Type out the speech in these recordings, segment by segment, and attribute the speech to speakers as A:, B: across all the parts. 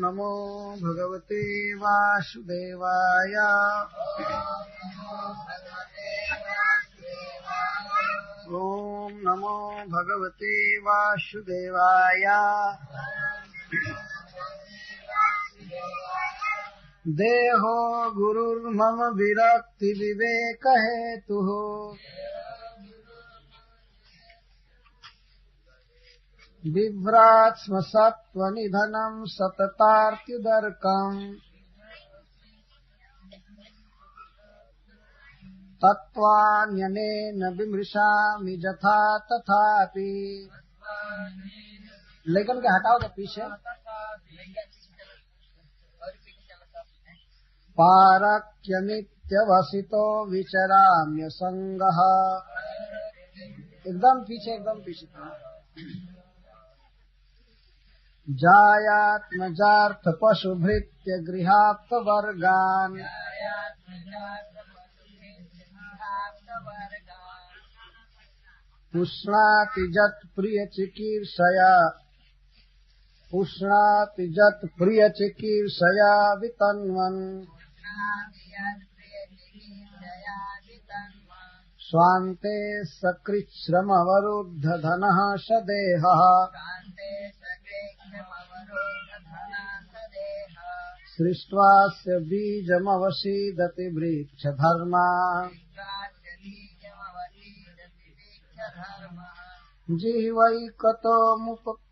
A: नमो भगवते वासुदेवाय। ॐ नमो भगवते वासुदेवाय। देहो गुरुर्मम विरक्ति विवेक हेतुः। बिभ्रात् स्म सत्त्वनिधनं सततार्त्युदर्कम्। तत्त्वान्यनेन विमृशामि यथा तथापि। लेकिन के हटाओ तो पीछे। पारक्यमित्यवसितो विचराम्य संगः। एकदम पीछे जायात्मजार्थ पशुभृत्य गृहाप्त वर्गान्। पुष्णाति जत् प्रिय चिकीर्षया वितन्वन्। स्वान्ते सकृच्छ्रमवरुद्ध धनः सदेहः। सृष्ट्वास्य बीजमवसीदति वृक्षधर्मा।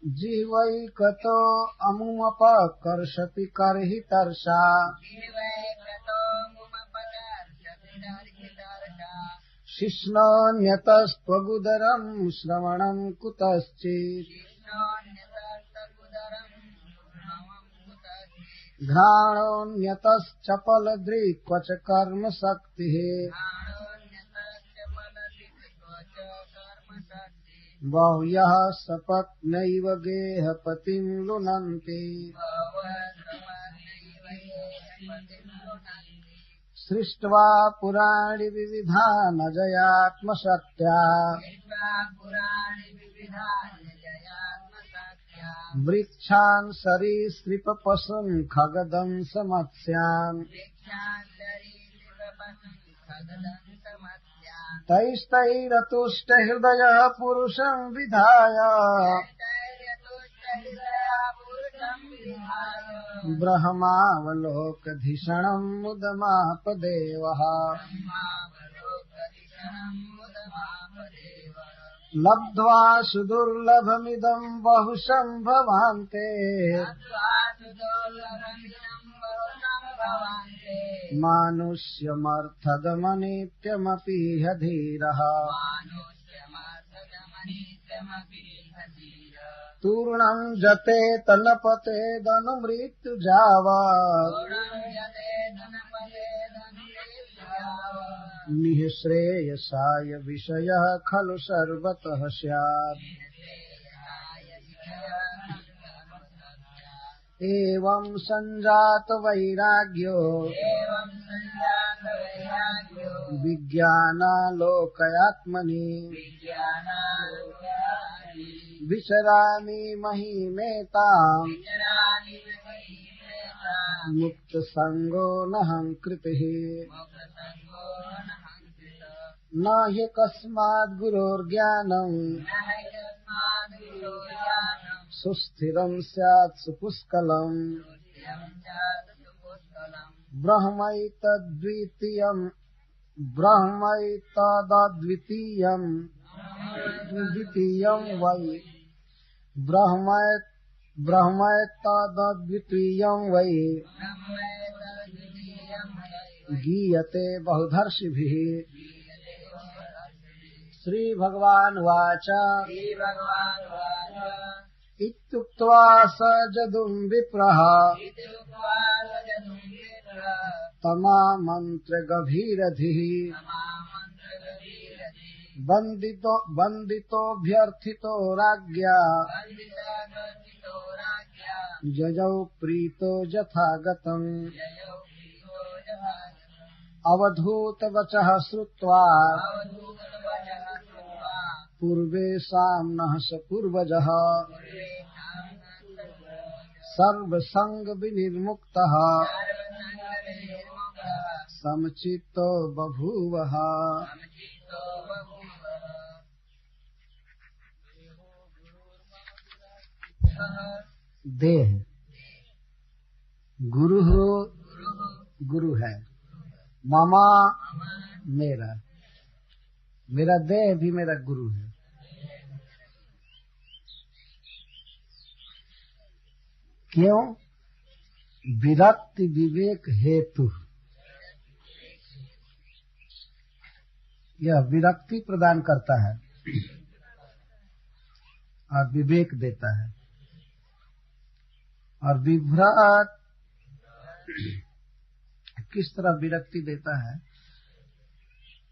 A: जिह्वैकतो अमुमपकर्षति कर्हितर्षा। शिश्नोऽन्यतस्त्वगुदरं श्रवणं कुतश्चित्। घ्राणोऽन्यतश्चपलदृक् च कर्म शक्तिः। बाह्यः सपत्नैव गेहपतिं लुनन्ति। सृष्ट्वा पुराणि विविधानजयात्मशक्त्या। वृक्षान् सरीसृपपशून् खगदंशमत्स्यान्। तैस्तैरतुष्टहृदयः पुरुषं विधाय। ब्रह्मावलोकधिषणं मुदमापदेवः। लब्ध्वा सुदुर्लभमिदं बहुसंभवान्ते। मानुष्यमर्थगमनित्यमपीह धीरः। तूर्णं जतेत नपतेदनुमृत्युजावत्। निःश्रेयसाय विषयः खलु सर्वतः स्यात्। एवं संजात वैराग्यो विज्ञानालोकयात्मनि। विचरामि महीमेताम् मुक्तसंगो नहं कृतिः। न ह्यकस्माद् गुरोर्ज्ञानम् सुस्थिरं स्यात् सुपुष्कलम्। ब्रह्मैतदद्वितीयं वै गीयते बहुधर्षिभिः। श्री भगवान वाच। इत्युक्त्वा स जदुं विप्रः तमामन्त्र गभीरधिः। बन्दितोऽभ्यर्थितो राज्ञा जजौ प्रीतो यथागतम्। अवधूतवचः श्रुत्वा पूर्वेषां नः स पूर्वजः। स सर्व संग विनिर्मुक्तः समचित्तो बभूवः। देह गुरु हो, गुरु है। मामा मेरा, मेरा देह भी मेरा गुरु है। क्यों? विरक्ति विवेक हेतु। यह विरक्ति प्रदान करता है और विवेक देता है। और विभ्राट किस तरह विरक्ति देता है?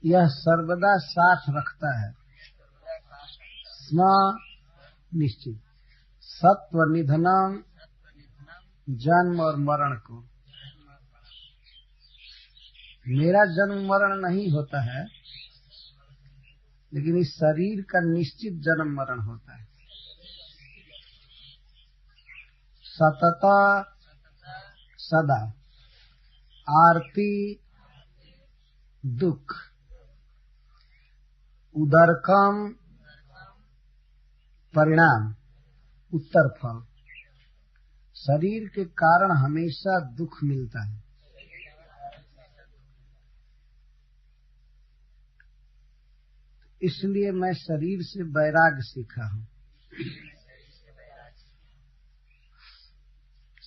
A: यह सर्वदा साथ रखता है स्म निश्चित सत्व निधनम, जन्म और मरण को। मेरा जन्म मरण नहीं होता है, लेकिन इस शरीर का निश्चित जन्म मरण होता है। सतता सदा, आरती दुख, उदरकम परिणाम उत्तर फल। शरीर के कारण हमेशा दुख मिलता है। इसलिए मैं शरीर से वैराग्य सीखा हूँ।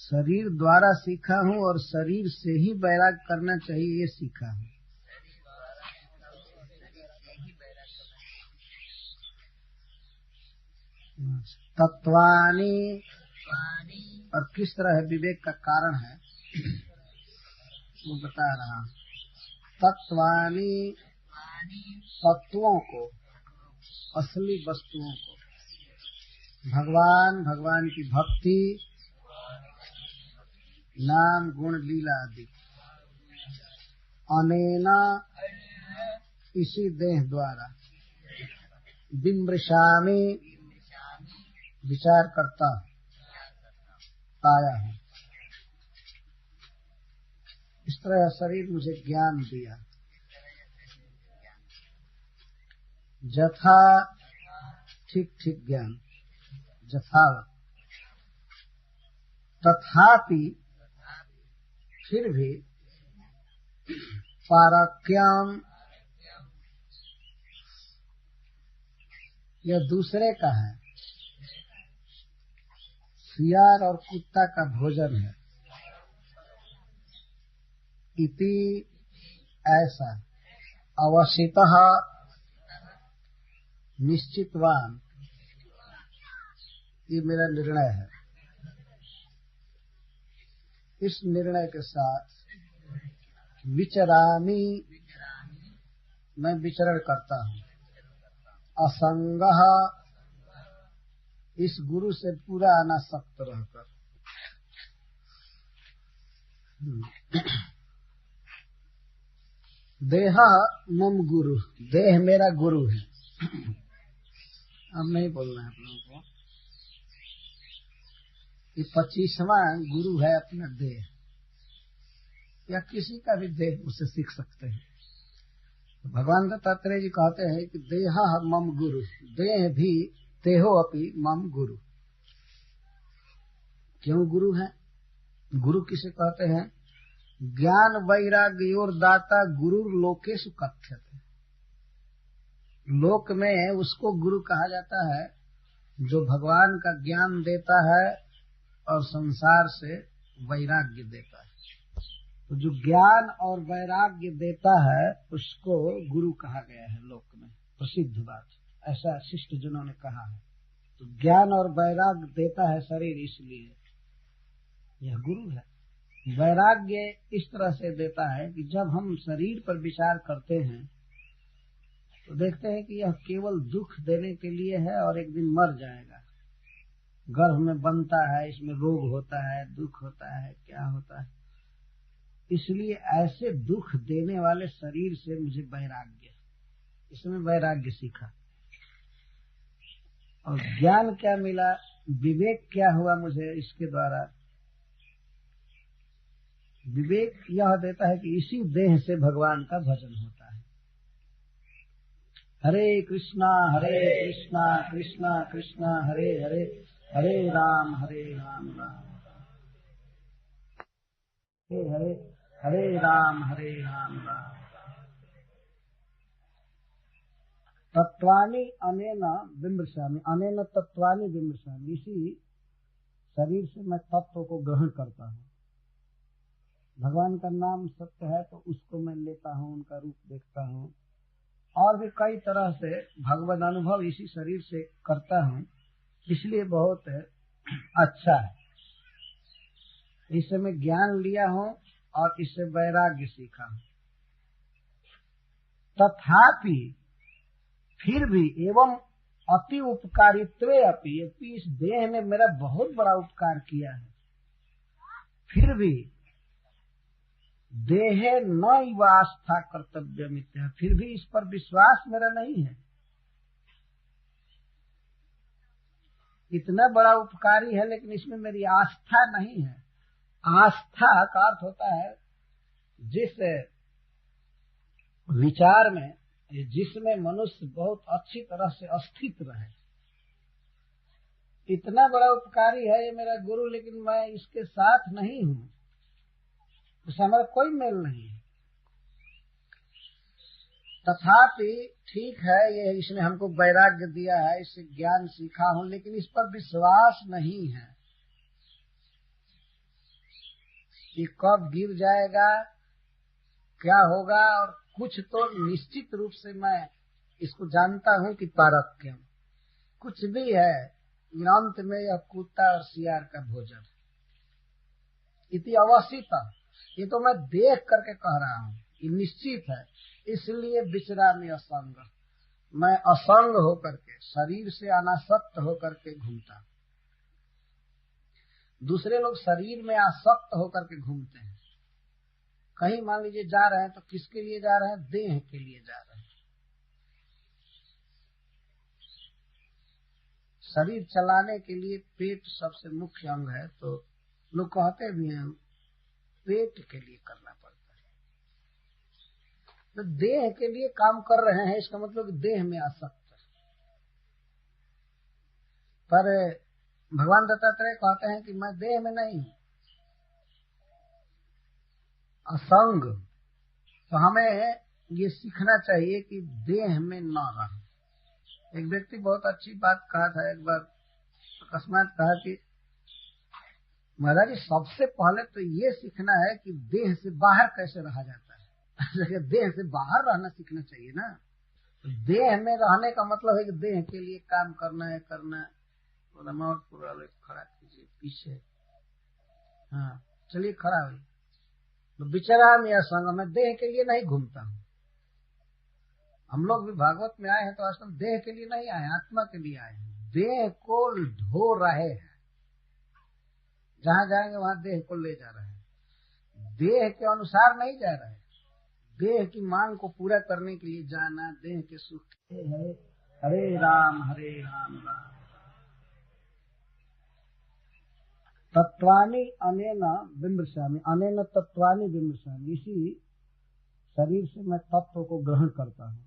A: शरीर द्वारा सीखा हूँ और शरीर से ही वैराग्य करना चाहिए, ये सीखा हूँ। तत्वानि, और किस तरह है विवेक का कारण है वो बता रहा हूँ। तत्वानि, तत्वों को, असली वस्तुओं को, भगवान, भगवान की भक्ति, नाम गुण लीला आदि, अनेना इसी देह द्वारा, बिम्बृशामि विचार करता पाया हूँ। इस तरह शरीर मुझे ज्ञान दिया। जथा ठीक ठीक ज्ञान, जथावत। तथापि फिर भी पारक्यम, यह दूसरे का है। सियार और कुत्ता का भोजन है। इति ऐसा, अवसितः निश्चितवान, ये मेरा निर्णय है। इस निर्णय के साथ विचरामि, मैं विचरण करता हूँ। असंगः, इस गुरु से पूरा अनासक्त रहकर। देह मम गुरु, देह मेरा गुरु है। अब नहीं बोलना है आप लोगों को। ये 25वां गुरु है अपना देह, या किसी का भी देह उससे सीख सकते हैं। भगवान दत्तात्रेय जी कहते हैं कि देह मम गुरु, देह भी तेहो अपि मम गुरु। क्यों गुरु है? गुरु किसे कहते हैं? ज्ञान वैराग्योर दाता गुरु लोकेषु कथ्यते। लोक में उसको गुरु कहा जाता है जो भगवान का ज्ञान देता है और संसार से वैराग्य देता है। तो जो ज्ञान और वैराग्य देता है उसको गुरु कहा गया है लोक में, प्रसिद्ध बात, ऐसा शिष्ट जनों ने कहा है। तो ज्ञान और वैराग्य देता है शरीर, इसलिए यह गुरु है। वैराग्य इस तरह से देता है कि जब हम शरीर पर विचार करते हैं तो देखते हैं कि यह केवल दुख देने के लिए है और एक दिन मर जाएगा। गर्भ में बनता है, इसमें रोग होता है, दुख होता है, क्या होता है। इसलिए ऐसे दुख देने वाले शरीर से मुझे वैराग्य, इसमें वैराग्य सीखा। और ज्ञान क्या मिला, विवेक क्या हुआ मुझे इसके द्वारा, विवेक यह देता है कि इसी देह से भगवान का भजन होता है। हरे कृष्णा कृष्णा कृष्णा हरे हरे, हरे राम राम हरे हरे राम राम। तत्वानि अनेन बिंबसामि, अनेन तत्वानि बिंबसामि, इसी शरीर से मैं तत्व को ग्रहण करता हूँ। भगवान का नाम सत्य है तो उसको मैं लेता हूँ, उनका रूप देखता हूँ, और भी कई तरह से भगवद अनुभव इसी शरीर से करता हूँ, इसलिए बहुत अच्छा है। इससे मैं ज्ञान लिया हूँ और इससे वैराग्य सीखा हूँ। तथापि फिर भी एवं अति उपकारित्वे अपि, इस देह ने मेरा बहुत बड़ा उपकार किया है, फिर भी देहे न इव आस्था कर्तव्य मित्य, फिर भी इस पर विश्वास मेरा नहीं है। इतना बड़ा उपकारी है लेकिन इसमें मेरी आस्था नहीं है। आस्था का अर्थ होता है जिस विचार में, जिसमें मनुष्य बहुत अच्छी तरह से अस्थित रहे। इतना बड़ा उपकारी है ये मेरा गुरु, लेकिन मैं इसके साथ नहीं हूँ, उससे हमारा कोई मेल नहीं है। तथापि ठीक है, ये इसने हमको वैराग्य दिया है, इससे ज्ञान सीखा हूँ, लेकिन इस पर विश्वास नहीं है कि कब गिर जाएगा, क्या होगा। और कुछ तो निश्चित रूप से मैं इसको जानता हूँ कि पारक्यम कुछ भी है, अंत में यह कुत्ता और सियार का भोजन इति अवसिता, ये तो मैं देख करके कह रहा हूँ, ये निश्चित है। इसलिए विचरामी असंग, मैं असंग होकर के, शरीर से अनासक्त होकर के घूमता। दूसरे लोग शरीर में आसक्त होकर के घूमते हैं। कहीं मान लीजिए जा रहे हैं तो किसके लिए जा रहे हैं? देह के लिए जा रहे हैं। शरीर चलाने के लिए पेट सबसे मुख्य अंग है, तो लोग कहते भी हैं पेट के लिए करना पड़ता है। तो देह के लिए काम कर रहे हैं, इसका मतलब देह में आसक्त है। पर भगवान दत्तात्रेय कहते हैं कि मैं देह में नहीं हूं, असंग। तो हमें ये सीखना चाहिए कि देह में न रहे। एक व्यक्ति बहुत अच्छी बात कहा था एक बार, अकस्मात कहा कि महाराज जी सबसे पहले तो ये सीखना है कि देह से बाहर कैसे रहा जाता है। देह से बाहर रहना सीखना चाहिए ना। तो देह में रहने का मतलब है कि देह के लिए काम करना है, करना। और पूरा खड़ा कीजिए पीछे, हाँ चलिए खड़ा हुई। तो विचराम या संग, मैं देह के लिए नहीं घूमता हूँ। हम लोग भी भागवत में आए हैं तो असल देह के लिए नहीं आए, आत्मा के लिए आए हैं। देह को ढो रहे हैं, जहां जाएंगे वहां देह को ले जा रहे हैं। देह के अनुसार नहीं जा रहे, देह की मांग को पूरा करने के लिए जाना, देह के सुख। हरे राम राम। तत्वानि अनेन बिंबसामि, अनेन तत्वानि बिंबसामि, इसी शरीर से मैं तत्व को ग्रहण करता हूँ।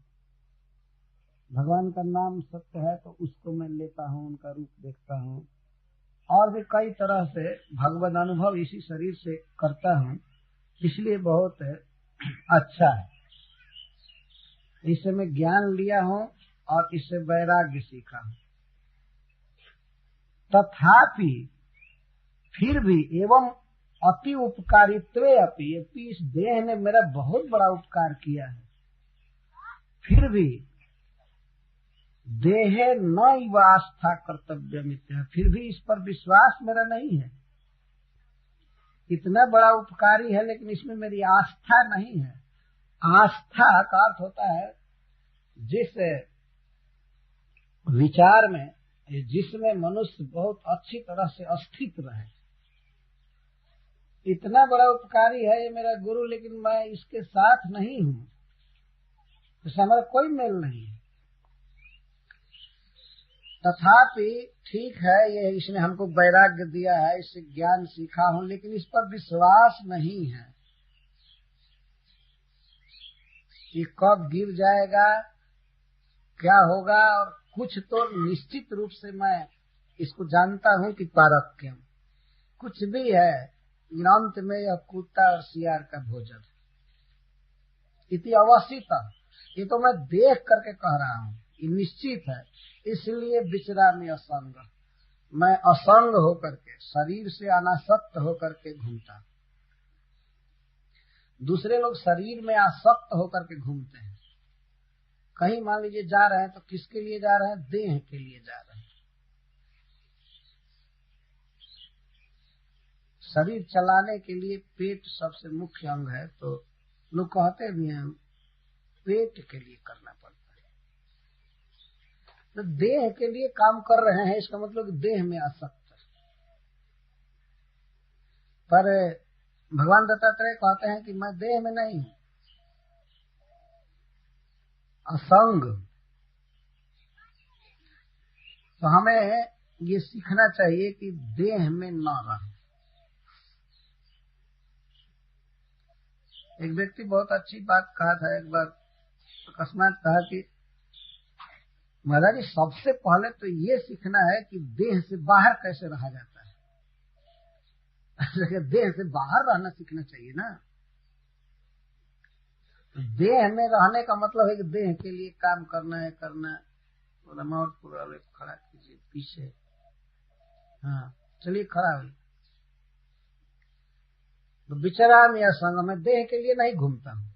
A: भगवान का नाम सत्य है तो उसको मैं लेता हूँ, उनका रूप देखता हूँ, और भी कई तरह से भगवद अनुभव इसी शरीर से करता हूँ, इसलिए बहुत अच्छा है। इससे मैं ज्ञान लिया हूँ और इससे वैराग्य सीखा हूँ। तथापि फिर भी एवं अति उपकारित्वे अपि, इस देह ने मेरा बहुत बड़ा उपकार किया है, फिर भी देहे न इव आस्था कर्तव्य मित्य, फिर भी इस पर विश्वास मेरा नहीं है। इतना बड़ा उपकारी है लेकिन इसमें मेरी आस्था नहीं है। आस्था का अर्थ होता है जिस विचार में, जिसमें मनुष्य बहुत अच्छी तरह से अस्थित रहे। इतना बड़ा उपकारी है ये मेरा गुरु, लेकिन मैं इसके साथ नहीं हूँ, इससे हमारा कोई मेल नहीं है। तथापि ठीक है, ये इसने हमको वैराग्य दिया है, इससे ज्ञान सीखा हूं, लेकिन इस पर विश्वास नहीं है कि कब गिर जाएगा, क्या होगा। और कुछ तो निश्चित रूप से मैं इसको जानता हूं कि पारक्यम कुछ भी है, अंत में यह कुत्ता और सियार का भोजन इति अवस्थित। ये तो मैं देख करके कह रहा हूं, ये निश्चित है। इसलिए विचरामि असंग, मैं असंग होकर के, शरीर से अनासक्त होकर के घूमता। दूसरे लोग शरीर में आसक्त होकर के घूमते हैं। कहीं मान लीजिए जा रहे हैं तो किसके लिए जा रहे हैं? देह के लिए जा रहे हैं। शरीर चलाने के लिए पेट सबसे मुख्य अंग है, तो लोग कहते भी हैं पेट के लिए करना पड़ता है। तो देह के लिए काम कर रहे हैं, इसका मतलब देह में आसक्त है। पर भगवान दत्तात्रेय कहते हैं कि मैं देह में नहीं हूं, असंग। तो हमें ये सीखना चाहिए कि देह में न रहे। एक व्यक्ति बहुत अच्छी बात कहा था एक बार, अकस्मात कहा कि महाराज जी सबसे पहले तो ये सीखना है कि देह से बाहर कैसे रहा जाता है। देह से बाहर रहना सीखना चाहिए ना। तो देह में रहने का मतलब है कि देह के लिए काम करना है, करना। पूरा खड़ा कीजिए पीछे, हाँ चलिए खड़ा हुई। तो विचरामि असंग, मैं देह के लिए नहीं घूमता हूं।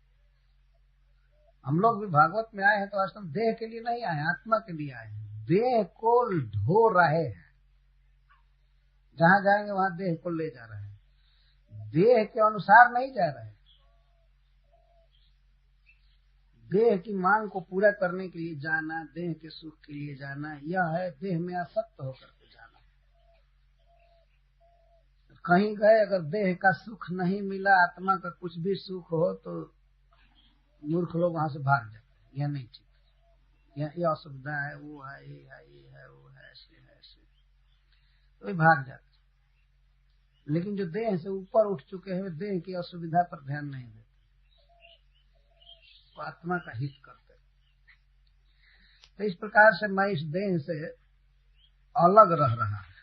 A: हम लोग भी भागवत में आए हैं तो वास्तव में देह के लिए नहीं आए, आत्मा के लिए आए हैं। देह को ढो रहे हैं, जहां जाएंगे वहां देह को ले जा रहे हैं, देह के अनुसार नहीं जा रहे हैं। देह की मांग को पूरा करने के लिए जाना, देह के सुख के लिए जाना, यह है देह में आसक्त होकर के जाना। कहीं गए अगर देह का सुख नहीं मिला, आत्मा का कुछ भी सुख हो, तो मूर्ख लोग वहां से भाग जाते हैं। यह नहीं ठीक, ये असुविधा है, वो है, ये है, ये है, वो है, ऐसे है, ऐसे, तो भाग जाते। लेकिन जो देह से ऊपर उठ चुके हैं, देह की असुविधा पर ध्यान नहीं देते, वो आत्मा का हित करते। तो इस प्रकार से मैं इस देह से अलग रह रहा हूं।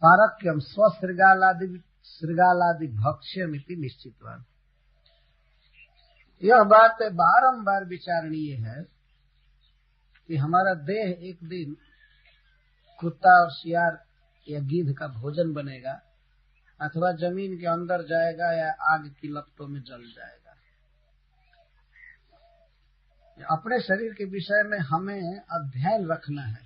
A: पारक्यम स्वश्रृगालादि भक्ष्यमिति निश्चितवान। यह बात बारंबार विचारणीय है कि हमारा देह एक दिन कुत्ता और सियार या गिद्ध का भोजन बनेगा, अथवा जमीन के अंदर जाएगा या आग की लपटों में जल जाएगा। अपने शरीर के विषय में हमें अध्ययन रखना है,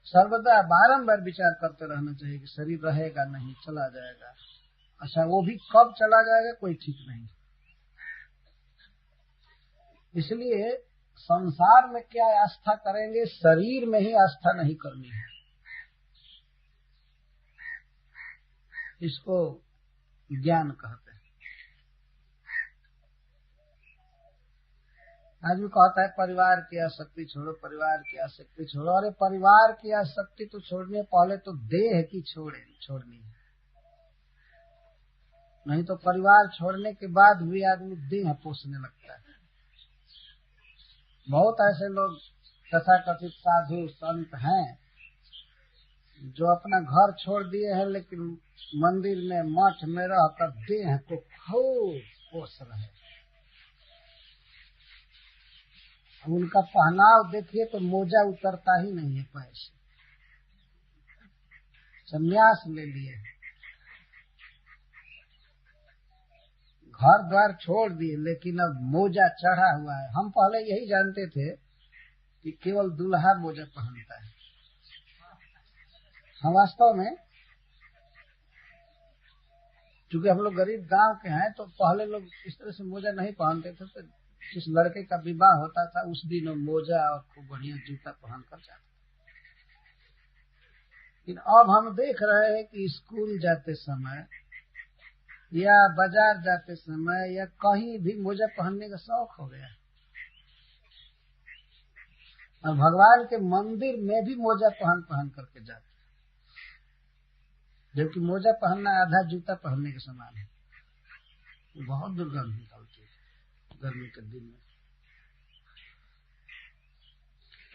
A: सर्वदा बारंबार विचार करते रहना चाहिए कि शरीर रहेगा नहीं, चला जाएगा। अच्छा, वो भी कब चला जाएगा कोई ठीक नहीं। इसलिए संसार में क्या आस्था करेंगे, शरीर में ही आस्था नहीं करनी है। इसको ज्ञान कहते हैं। आदमी कहता है परिवार की आसक्ति छोड़ो, परिवार की आसक्ति छोड़ो। अरे परिवार की आसक्ति तो छोड़ने पहले तो देह की छोड़नी है। नहीं तो परिवार छोड़ने के बाद भी आदमी देह पोसने लगता है। बहुत ऐसे लोग तथाकथित साधु संत हैं जो अपना घर छोड़ दिए हैं, लेकिन मंदिर में मठ में रहकर देह को खूब पोस रहे। उनका पहनाव देखिए तो मोजा उतरता ही नहीं है पैर से, संन्यास ले लिए, घर द्वार छोड़ दिए, लेकिन अब मोजा चढ़ा हुआ है। हम पहले यही जानते थे कि केवल दूल्हा मोजा पहनता है। हम वास्तव में चूंकि हम लोग गरीब गांव के हैं, तो पहले लोग इस तरह से मोजा नहीं पहनते थे। तो जिस लड़के का विवाह होता था उस दिन मोजा और खूब बढ़िया जूता पहन कर जाते। लेकिन अब हम देख रहे हैं कि स्कूल जाते समय या बाजार जाते समय या कहीं भी मोजा पहनने का शौक हो गया। और भगवान के मंदिर में भी मोजा पहन पहन करके जाते, जबकि मोजा पहनना आधा जूता पहनने के समान है। बहुत दुर्गंध निकलती है गर्मी के दिन में।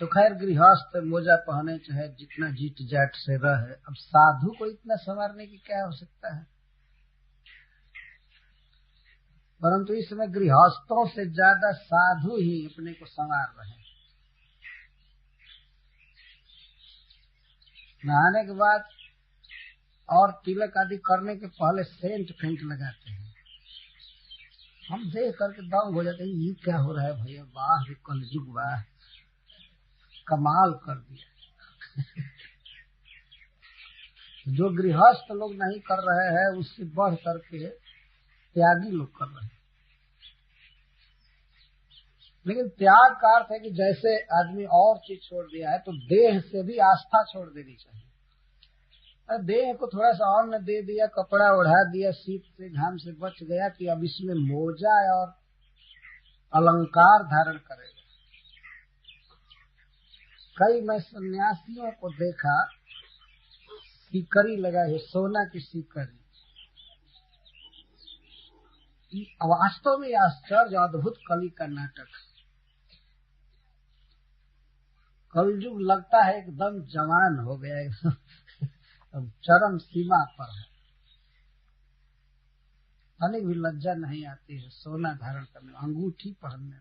A: तो खैर गृहस्थ मोजा पहने चाहे जितना जीट जाट से रहे, अब साधु को इतना संवारने की क्या आवश्यकता है। परंतु इस समय गृहस्थों से ज्यादा साधु ही अपने को संवार रहे हैं। नहाने के बाद और तिलक आदि करने के पहले सेंट फेंट लगाते हैं। हम देख करके दंग हो जाते हैं, ये क्या हो रहा है भैया, वाह कलयुग वाह, कमाल कर दिया। जो गृहस्थ लोग नहीं कर रहे हैं उससे बढ़ करके त्यागी लोग कर रहे हैं। लेकिन त्याग का अर्थ है कि जैसे आदमी और चीज छोड़ दिया है तो देह से भी आस्था छोड़ देनी चाहिए। देह को थोड़ा सा अन्न दे दिया, कपड़ा ओढ़ा दिया, शीत से घाम से बच गया कि अब इसमें मोजा और अलंकार धारण करेगा। कई मैं सन्यासियों को देखा सीकरी लगाए हुए, सोना की सीकरी। वास्तव में आश्चर्य अद्भुत कली का नाटक। कलयुग लगता है एकदम जवान हो गया, अब चरम सीमा पर है। तनिक भी लज्जा नहीं आती है सोना धारण करने, अंगूठी पहनने।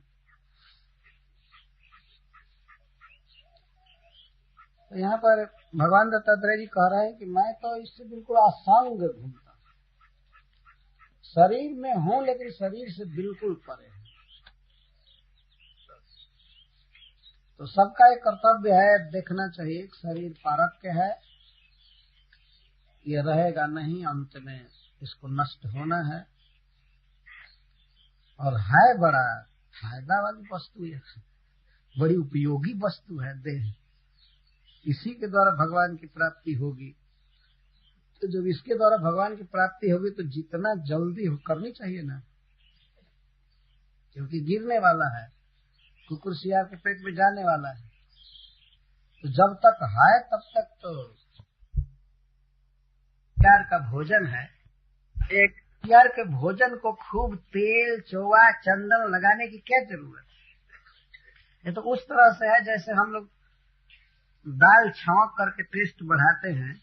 A: तो यहाँ पर भगवान दत्तात्रेय जी कह रहे हैं कि मैं तो इससे बिल्कुल असंग घूमता, शरीर में हूँ लेकिन शरीर से बिल्कुल परे हूँ। तो सबका एक कर्तव्य है, देखना चाहिए शरीर पारक्य है, ये रहेगा नहीं, अंत में इसको नष्ट होना है। और है बड़ा फायदा वाली वस्तु, ये बड़ी उपयोगी वस्तु है देह। इसी के द्वारा भगवान की प्राप्ति होगी। तो जब इसके द्वारा भगवान की प्राप्ति होगी तो जितना जल्दी करनी चाहिए ना, क्योंकि गिरने वाला है, कुकुर सियार के पेट में जाने वाला है। तो जब तक है तब तक तो प्यार का भोजन है। एक प्यार के भोजन को खूब तेल चोवा चंदन लगाने की क्या जरूरत है। ये तो उस तरह से है जैसे हम लोग दाल छौंक करके टेस्ट बढ़ाते हैं,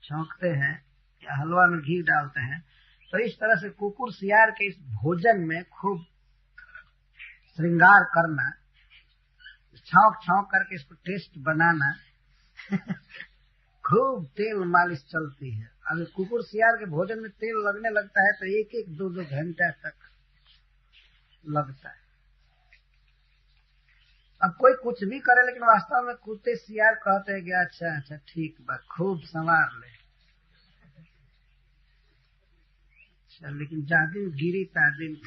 A: छौंकते हैं या हलवा में घी डालते हैं। तो इस तरह से कुकुर सियार के इस भोजन में खूब श्रृंगार करना, छौंक छौंक करके इसको टेस्ट बनाना खूब तेल मालिश चलती है। अगर कुकुर सियार के भोजन में तेल लगने लगता है तो एक एक दो दो घंटा तक लगता है। अब कोई कुछ भी करे लेकिन वास्तव में कुत्ते सियार कहते हैं कि अच्छा अच्छा ठीक बा, खूब संवार ले। अच्छा, लेकिन जादिन गिरी तादिन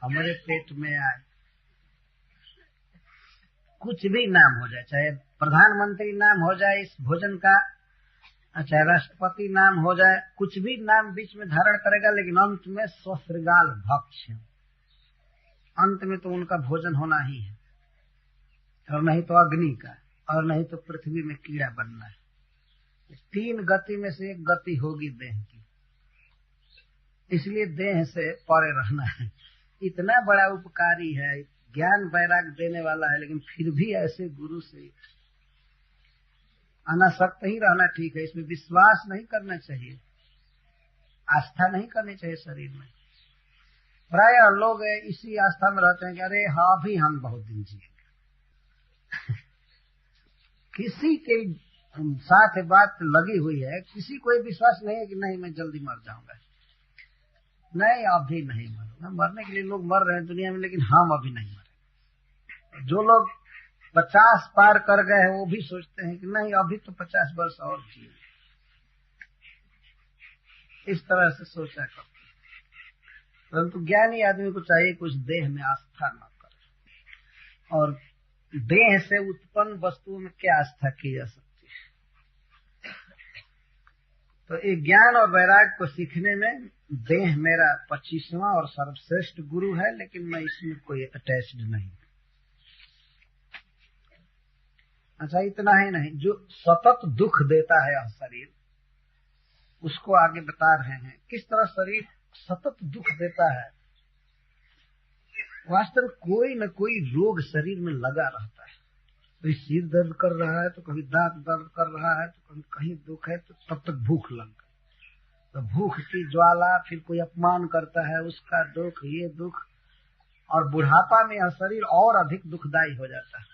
A: हमारे पेट में आए। कुछ भी नाम हो जाए, चाहे प्रधानमंत्री नाम हो जाए इस भोजन का, चाहे राष्ट्रपति नाम हो जाए, कुछ भी नाम बीच में धारण करेगा, लेकिन अंत में स्वश्रृगाल भक्ष, अंत में तो उनका भोजन होना ही है। और नहीं तो अग्नि का, और नहीं तो पृथ्वी में कीड़ा बनना है। तीन गति में से एक गति होगी देह की, इसलिए देह से परे रहना है। इतना बड़ा उपकारी है, ज्ञान वैराग देने वाला है, लेकिन फिर भी ऐसे गुरु से अनासक्त ही रहना ठीक है। इसमें विश्वास नहीं करना चाहिए, आस्था नहीं करनी चाहिए शरीर में। प्राय लोग इसी आस्था में रहते हैं कि अरे हाँ भी हम बहुत दिन जिएंगे। किसी के साथ बात लगी हुई है, किसी को विश्वास नहीं है कि नहीं मैं जल्दी मर जाऊंगा। नहीं, अभी नहीं मरूंगा। मरने के लिए लोग मर रहे हैं दुनिया में, लेकिन हम अभी नहीं मरेंगे। जो लोग 50 पार कर गए हैं वो भी सोचते हैं कि नहीं अभी तो 50 वर्ष और जिए। इस तरह से सोचा करते। परंतु ज्ञानी आदमी को चाहिए कुछ देह में आस्था न करे, और देह से उत्पन्न वस्तुओं में क्या आस्था की जा सकती है। तो एक ज्ञान और वैराग को सीखने में देह मेरा 25वां और सर्वश्रेष्ठ गुरु है, लेकिन मैं इसमें कोई अटैच्ड नहीं। अच्छा, इतना ही नहीं, जो सतत दुख देता है यह शरीर, उसको आगे बता रहे हैं किस तरह शरीर सतत दुख देता है। वास्तव में कोई न कोई रोग शरीर में लगा रहता है। कभी सिर दर्द कर रहा है, तो कभी दांत दर्द कर रहा है, तो कभी कहीं दुख है, तो तब तक भूख लग गई, तो भूख की ज्वाला, फिर कोई अपमान करता है उसका दुख, ये दुख, और बुढ़ापा में यह शरीर और अधिक दुखदायी हो जाता है।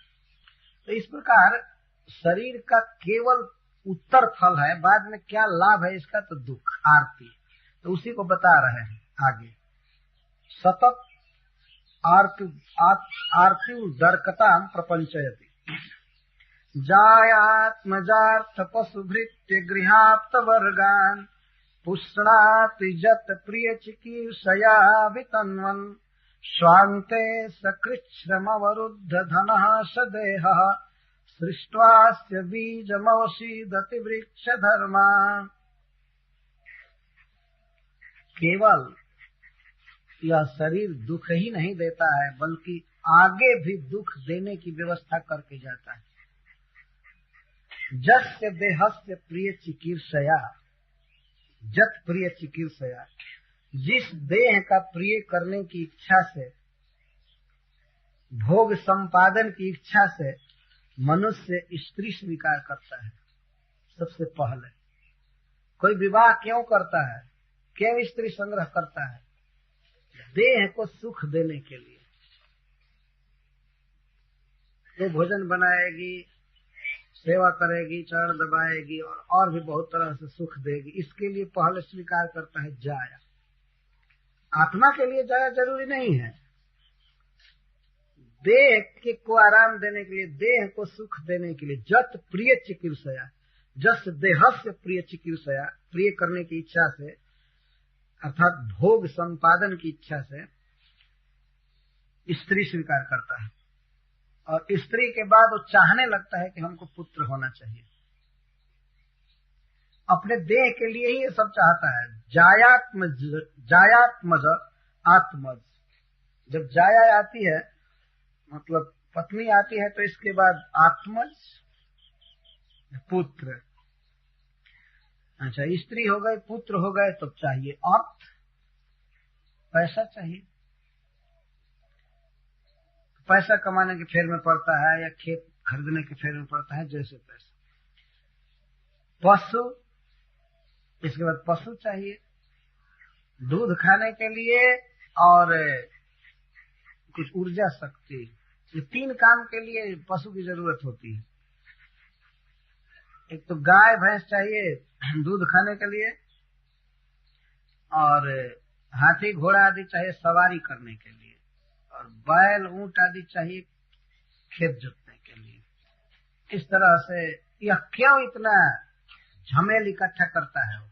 A: तो इस प्रकार शरीर का केवल उत्तर फल है, बाद में क्या लाभ है इसका, तो दुख, आरती। तो उसी को बता रहे हैं आगे। सतत आरती दर्कताम प्रपंचयति जायात्मजार्थ पशुभृत्य गृहाप्त वर्गान पुष्णाति जत प्रिय चिकीर्षया वितन्वन् स्वान्ते सकृच्छ्रमवरुद्ध धनः सदेहः सृष्ट्वास्य बीजमवसीदति वृक्ष धर्मा। केवल यह शरीर दुख ही नहीं देता है, बल्कि आगे भी दुख देने की व्यवस्था करके जाता है। जस्य देहस्य प्रिय चिकीर्षया, जत प्रिय चिकीर्षया, जिस देह का प्रिय करने की इच्छा से, भोग संपादन की इच्छा से मनुष्य स्त्री स्वीकार करता है। सबसे पहले कोई विवाह क्यों करता है, क्यों स्त्री संग्रह करता है? देह को सुख देने के लिए। वो भोजन बनाएगी, सेवा करेगी, चरण दबाएगी और भी बहुत तरह से सुख देगी, इसके लिए पहले स्वीकार करता है जाया। आत्मा के लिए जाया जरूरी नहीं है, देह को आराम देने के लिए, देह को सुख देने के लिए। जत प्रिय चिकीर्षया, जस देहस्य प्रिय चिकीर्षया, प्रिय करने की इच्छा से, अर्थात भोग संपादन की इच्छा से स्त्री स्वीकार करता है, और स्त्री के बाद वो चाहने लगता है कि हमको पुत्र होना चाहिए। अपने देह के लिए ही ये सब चाहता है। जायात्मज आत्मज, जब जाया आती है मतलब पत्नी आती है, तो इसके बाद आत्मज पुत्र। अच्छा, स्त्री हो गए, पुत्र हो गए, तो चाहिए अर्थ, पैसा चाहिए। पैसा कमाने के फेर में पड़ता है, या खेत खरीदने के फेर में पड़ता है, जैसे पैसा। पशु, इसके बाद पशु चाहिए दूध खाने के लिए और कुछ ऊर्जा शक्ति। ये तीन काम के लिए पशु की जरूरत होती है। एक तो गाय भैंस चाहिए दूध खाने के लिए, और हाथी घोड़ा आदि चाहिए सवारी करने के लिए, और बैल ऊंट आदि चाहिए खेत जोतने के लिए। इस तरह से यह क्यों इतना झमेल इकट्ठा करता है?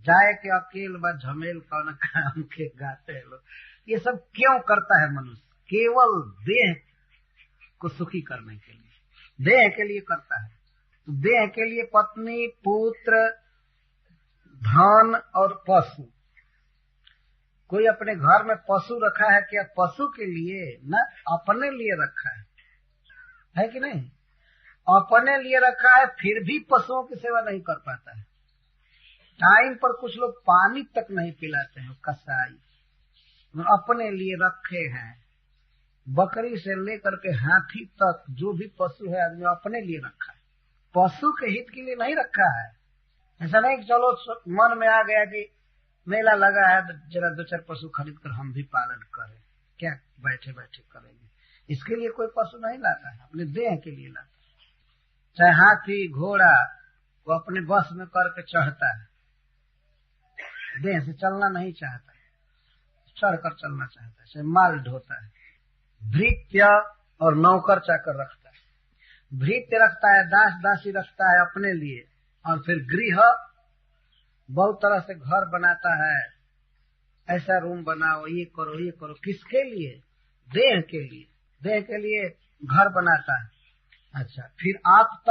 A: जाए के अकेल व झमेल कौन काम के गाते हैं लोग। ये सब क्यों करता है मनुष्य? केवल देह को सुखी करने के लिए, देह के लिए करता है। तो देह के लिए पत्नी, पुत्र, धन और पशु। कोई अपने घर में पशु रखा है क्या? पशु के लिए न, अपने लिए रखा है कि नहीं? अपने लिए रखा है, फिर भी पशुओं की सेवा नहीं कर पाता है। टाइम पर कुछ लोग पानी तक नहीं पिलाते हैं, कसाई। अपने लिए रखे हैं, बकरी से लेकर के हाथी तक जो भी पशु है आदमी अपने लिए रखा है, पशु के हित के लिए नहीं रखा है। ऐसा नहीं कि चलो मन में आ गया कि मेला लगा है तो जरा दो चार पशु खरीद कर हम भी पालन करें, क्या बैठे बैठे करेंगे। इसके लिए कोई पशु नहीं लाता है, अपने देह के लिए लाता है। चाहे हाथी घोड़ा, वो अपने बस में करके चढ़ता है, देह से चलना नहीं चाहता है, चढ़कर चलना चाहता है, से माल ढोता है। भृत्य और नौकर चाकर रखता है। भृत्य रखता है, दास दासी रखता है अपने लिए, और फिर गृह बहुत तरह से घर बनाता है, ऐसा रूम बनाओ, ये करो ये करो। किसके लिए? देह के लिए, देह के लिए घर बनाता है। अच्छा, फिर आप्त,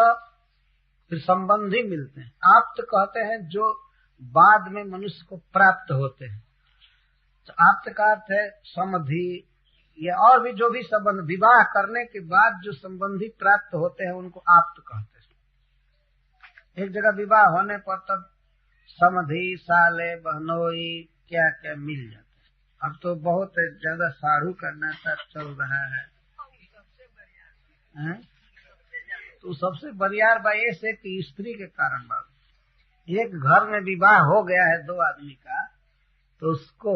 A: फिर संबंधी मिलते हैं। आप्त कहते हैं जो बाद में मनुष्य को प्राप्त होते हैं। तो आप्त का अर्थ है समधि, ये और भी जो भी संबंध विवाह करने के बाद जो संबंधी प्राप्त होते हैं उनको आप्त कहते हैं। एक जगह विवाह होने पर तब समधी, साले, बहनोई क्या क्या मिल जाते हैं। अब तो बहुत ज्यादा साढ़ू का नाता चल रहा है। तो सबसे बरियार बा ऐसे कि स्त्री के कारण बात, एक घर में विवाह हो गया है दो आदमी का, तो उसको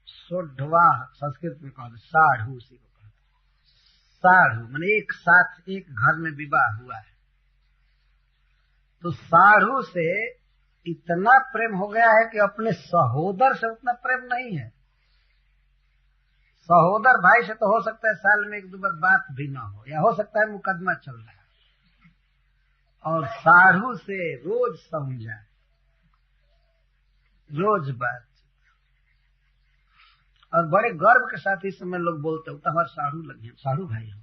A: सोढ़वाह संस्कृत में कहते, साढ़ू उसी को कहते। साढ़ू माने एक साथ एक घर में विवाह हुआ है, तो साढ़ू से इतना प्रेम हो गया है कि अपने सहोदर से उतना प्रेम नहीं है। सहोदर भाई से तो हो सकता है साल में एक दो बार बात भी ना हो, या हो सकता है मुकदमा चल रहा है, और साढ़ू से रोज समझा, रोज बात, और बड़े गर्व के साथ इस समय लोग बोलते हो तो हमारे साढ़ू लगे, साढ़ू भाई हो।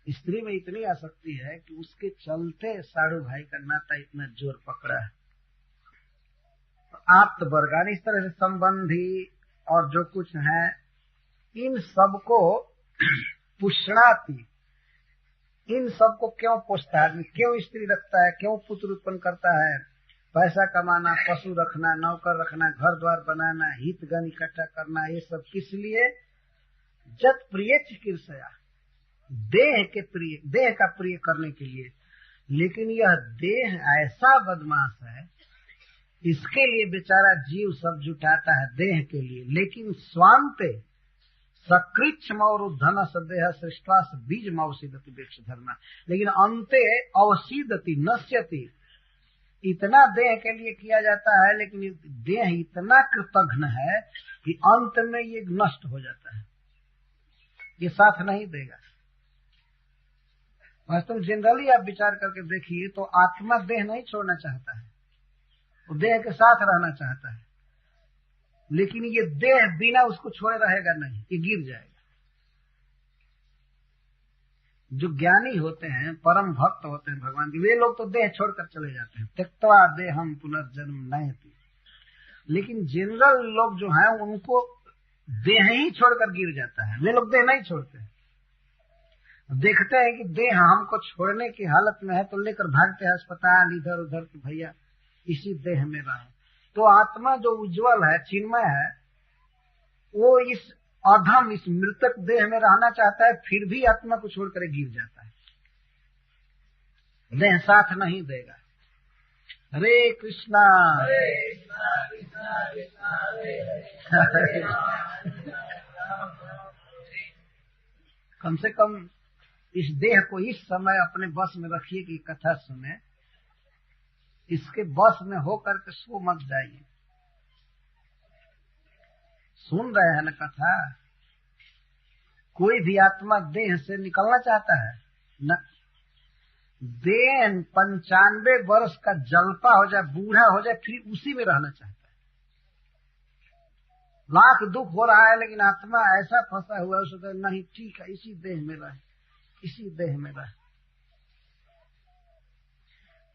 A: स्त्री में इतनी आसक्ति है कि उसके चलते साढ़ू भाई का नाता इतना जोर पकड़ा है। आप तो बरगान इस तरह से संबंधी और जो कुछ है इन सबको पुष्णाती, इन सबको क्यों पोषता है आदमी, क्यों स्त्री रखता है, क्यों पुत्र उत्पन्न करता है, पैसा कमाना, पशु रखना, नौकर रखना, घर द्वार बनाना, हितगण इकट्ठा करना, ये सब किस लिए? जत प्रिय चिकित्सा, देह के प्रिय, देह का प्रिय करने के लिए। लेकिन यह देह ऐसा बदमाश है, इसके लिए बेचारा जीव सब जुटाता है देह के लिए, लेकिन स्वांते सकृच्छ मौरुधन सदेह श्रेष्ठास बीज मौसिदति वृक्ष धर्मा, लेकिन अंते अवसिदति नश्यति, इतना देह के लिए किया जाता है, लेकिन देह इतना कृतघ्न है कि अंत में ये नष्ट हो जाता है, ये साथ नहीं देगा। वास्तव में जनरली आप विचार करके देखिए तो आत्मा देह नहीं छोड़ना चाहता है, वो देह के साथ रहना चाहता है, लेकिन ये देह बिना उसको छोड़े रहेगा नहीं, ये गिर जाएगा। जो ज्ञानी होते हैं, परम भक्त होते हैं भगवान के, वे लोग तो देह छोड़कर चले जाते हैं, त्यक्त्वा देहम पुनर्जन्म नयति। लेकिन जनरल लोग जो हैं उनको देह ही छोड़कर गिर जाता है, वे लोग देह नहीं छोड़ते। देखते हैं कि देह हमको छोड़ने की हालत में है तो लेकर भागते हैं अस्पताल इधर उधर कि भैया इसी देह में रहो। तो आत्मा जो उज्जवल है, चिन्मय है, वो इस अधम, इस मृतक देह में रहना चाहता है, फिर भी आत्मा को छोड़कर गिर जाता है, देह साथ नहीं देगा। हरे कृष्णा, कम से कम इस देह को इस समय अपने बस में रखिए कि कथा सुने, इसके बस में होकर के सो मत जाइए। सुन रहे हैं ना कथा, कोई भी आत्मा देह से निकलना चाहता है न? देह 95 वर्ष का जलपा हो जाए, बूढ़ा हो जाए, फिर उसी में रहना चाहता है। लाख दुख हो रहा है लेकिन आत्मा ऐसा फंसा हुआ है, उसको नहीं ठीक है, इसी देह में रहे, इसी देह में रहे।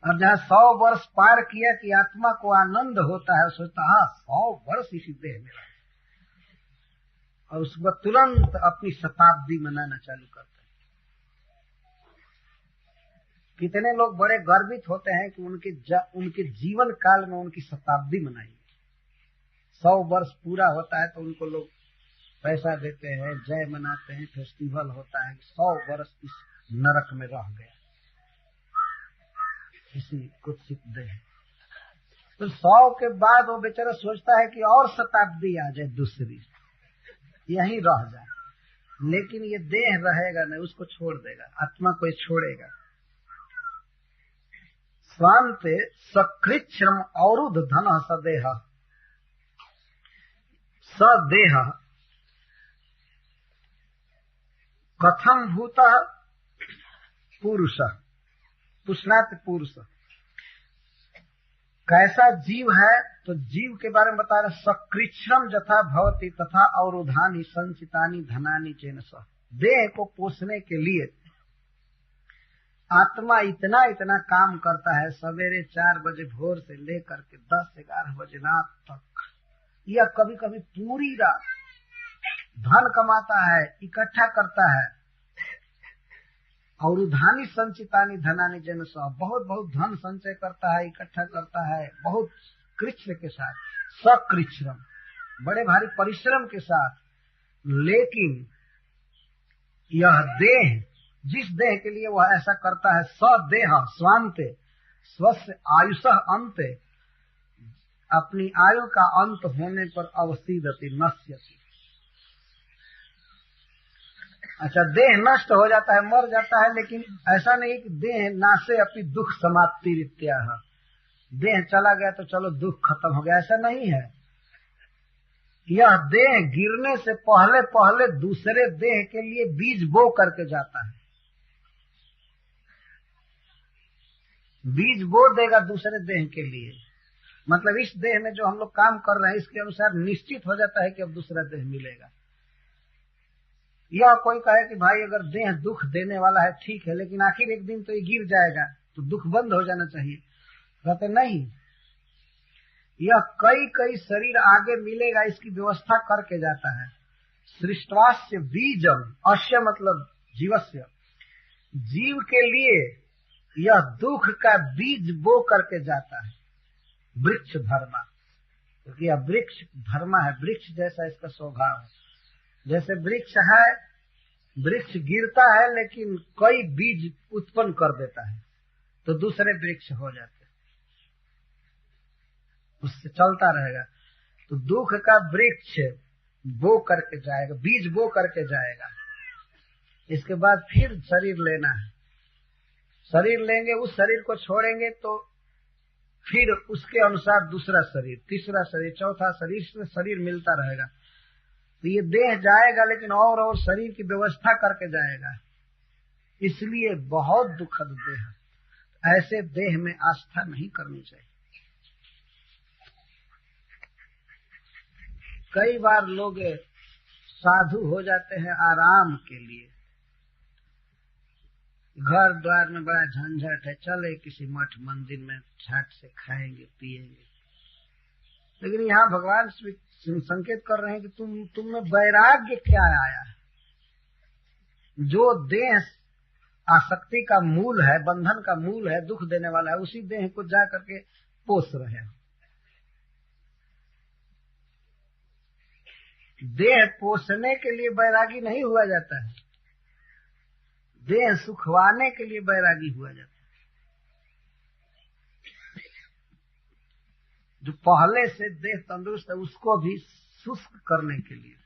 A: और जहाँ 100 वर्ष पार किया कि आत्मा को आनंद होता है, सोचता हाँ 100 वर्ष इसी देह में रहे, और उसको तुरंत अपनी शताब्दी मनाना चालू करता है। कितने लोग बड़े गर्वित होते हैं कि उनके जीवन काल में उनकी शताब्दी मनाई। 100 वर्ष पूरा होता है तो उनको लोग पैसा देते हैं, जय मनाते हैं, फेस्टिवल होता है, 100 वर्ष इस नरक में रह गया किसी कुत्सित देह। तो 100 के बाद वो बेचारा सोचता है कि और शताब्दी आ जाए दूसरी, यहीं रह जाए, लेकिन ये देह रहेगा नहीं, उसको छोड़ देगा, आत्मा को छोड़ेगा। स्वांते सकृच्छ्रम अवरुद्ध धन सदेह, सदेह कथम भूत पुरुष, पुष्णात पुरुष, कैसा जीव है? तो जीव के बारे में बता रहे, सकृच्छ्रम जथा भवति तथा अवरुधानि संचितानि धनानि चेन स। देह को पोषने के लिए आत्मा इतना इतना काम करता है, सवेरे 4 बजे भोर से लेकर के 10-11 बजे रात तक, या कभी कभी पूरी रात धन कमाता है, इकट्ठा करता है। और धानी संचितानी धनानी जन सब, बहुत बहुत धन संचय करता है, इकट्ठा करता है, बहुत कृच्छ्र के साथ, सकृच्छ्रम, बड़े भारी परिश्रम के साथ। लेकिन यह देह, जिस देह के लिए वह ऐसा करता है, सदेह स्वान्ते स्वस्य आयुष अंत, अपनी आयु का अंत होने पर अवसीदति नश्यति। अच्छा, देह नष्ट हो जाता है, मर जाता है, लेकिन ऐसा नहीं कि देह नाशे अपनी दुख समाप्ति रीत्या है, देह चला गया तो चलो दुख खत्म हो गया, ऐसा नहीं है। यह देह गिरने से पहले पहले दूसरे देह के लिए बीज बो करके जाता है, बीज बो देगा दूसरे देह के लिए। मतलब इस देह में जो हम लोग काम कर रहे हैं, इसके अनुसार निश्चित हो जाता है कि अब दूसरा देह मिलेगा। यह कोई कहे कि भाई अगर देह दुख देने वाला है ठीक है, लेकिन आखिर एक दिन तो ये गिर जाएगा, तो दुख बंद हो जाना चाहिए। कहते नहीं, यह कई कई शरीर आगे मिलेगा, इसकी व्यवस्था करके जाता है। सृष्टवास्य बीजम, अश्य मतलब जीवस्य, जीव के लिए यह दुख का बीज बो करके जाता है। वृक्ष धर्मा, क्योंकि यह वृक्ष धर्मा है, वृक्ष जैसा इसका स्वभाव है। जैसे वृक्ष है, वृक्ष गिरता है लेकिन कई बीज उत्पन्न कर देता है, तो दूसरे वृक्ष हो जाते हैं, उससे चलता रहेगा। तो दुख का वृक्ष बो करके जाएगा, बीज बो करके जाएगा। इसके बाद फिर शरीर लेना है, शरीर लेंगे, उस शरीर को छोड़ेंगे तो फिर उसके अनुसार दूसरा शरीर, तीसरा शरीर, चौथा शरीर, से शरीर मिलता रहेगा। तो ये देह जाएगा लेकिन और शरीर की व्यवस्था करके जाएगा, इसलिए बहुत दुखद देह। ऐसे देह में आस्था नहीं करनी चाहिए। कई बार लोग साधु हो जाते हैं आराम के लिए, घर द्वार में बड़ा झंझट है, चले किसी मठ मंदिर में झट से खाएंगे पिएंगे। लेकिन यहाँ भगवान संकेत कर रहे हैं कि तुम में वैराग्य क्या आया है। जो देह आसक्ति का मूल है, बंधन का मूल है, दुख देने वाला है, उसी देह को जा करके पोष रहे हो। देह पोषने के लिए बैरागी नहीं हुआ जाता है, देह सुखवाने के लिए बैरागी हुआ जाता है। जो पहले से देह तंदुरुस्त है उसको भी शुष्क करने के लिए।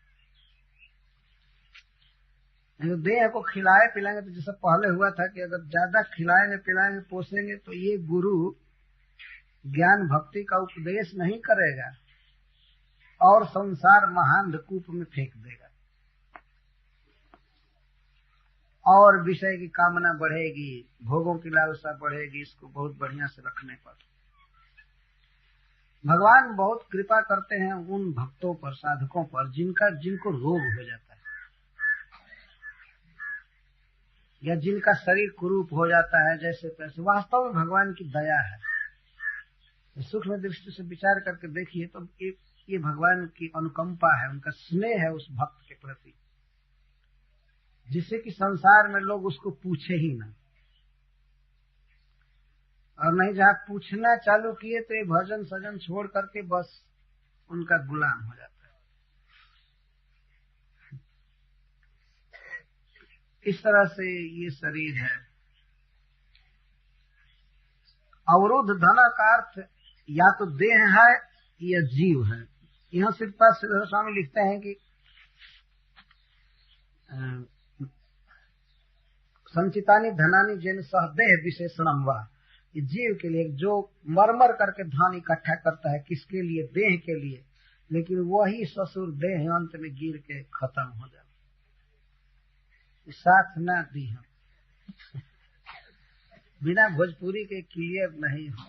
A: देह को खिलाए पिलाएंगे तो जैसा पहले हुआ था कि अगर ज्यादा खिलाएंगे पिलाएंगे पोसेंगे तो ये गुरु ज्ञान भक्ति का उपदेश नहीं करेगा और संसार महांधकूप में फेंक देगा और विषय की कामना बढ़ेगी, भोगों की लालसा बढ़ेगी, इसको बहुत बढ़िया से रखने पर। भगवान बहुत कृपा करते हैं उन भक्तों पर, साधकों पर, जिनको रोग हो जाता है या जिनका शरीर कुरूप हो जाता है, जैसे तैसे। वास्तव में भगवान की दया है। सूक्ष्म दृष्टि से विचार करके देखिए तो ये भगवान की अनुकंपा है, उनका स्नेह है उस भक्त के प्रति, जिससे कि संसार में लोग उसको पूछे ही ना, और नहीं जहाँ पूछना चालू किए तो ये भजन सजन छोड़ करके बस उनका गुलाम हो जाता है। इस तरह से ये शरीर है। अवरुद्ध धन का अर्थ या तो देह है या जीव है। यहाँ श्रीपाद श्रीधर स्वामी लिखते हैं कि संचितानी धनानी जैन सह देह विशेषणम वा, जीव के लिए जो मरमर करके धन इकट्ठा करता है, किसके लिए? देह के लिए। लेकिन वही ससुर देह अंत में गिर के खत्म हो जाए, साथ ना दी हम बिना भोजपुरी के क्लियर नहीं हो।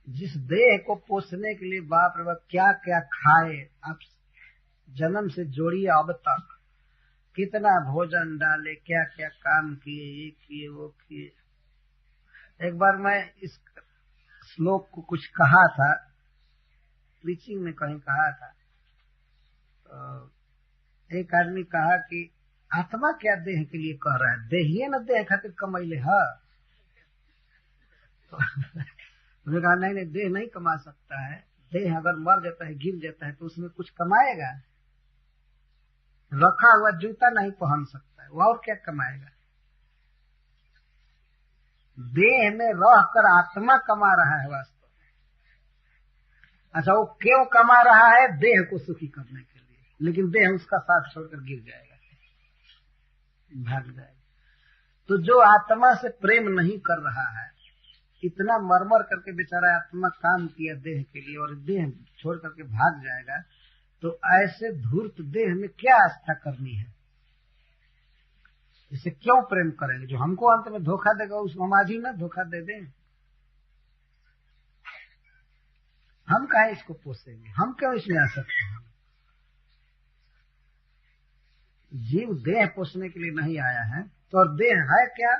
A: जिस देह को पोषने के लिए बाप रे बाप क्या क्या खाए, आप जन्म से जोड़िए अब तक, कितना भोजन डाले, क्या क्या काम किए, ये किए वो किए। एक बार मैं इस श्लोक को कुछ कहा था प्रीचिंग में कहीं कहा था, एक आदमी कहा कि आत्मा क्या देह के लिए कह रहा है, देहिए न देह खातिर कमैले है। उन्होंने कहा नहीं, देह नहीं कमा सकता है, देह अगर मर जाता है, गिर जाता है तो उसमें कुछ कमाएगा? रखा हुआ जूता नहीं पहन सकता है, वो और क्या कमाएगा? देह में रहकर आत्मा कमा रहा है वास्तव में। अच्छा, वो क्यों कमा रहा है? देह को सुखी करने के लिए, लेकिन देह उसका साथ छोड़कर गिर जाएगा, भाग जाएगा। तो जो आत्मा से प्रेम नहीं कर रहा है, इतना मरमर करके बेचारा आत्मा काम किया देह के लिए और देह छोड़ करके भाग जाएगा, तो ऐसे धूर्त देह में क्या आस्था करनी है? इसे क्यों प्रेम करेंगे? जो हमको अंत में धोखा देगा उसको हम आज ही ना धोखा दे दें। हम काहे इसको पोसेंगे? हम क्यों इसमें आ सकते हैं? जीव देह पोसने के लिए नहीं आया है। तो और देह है क्या?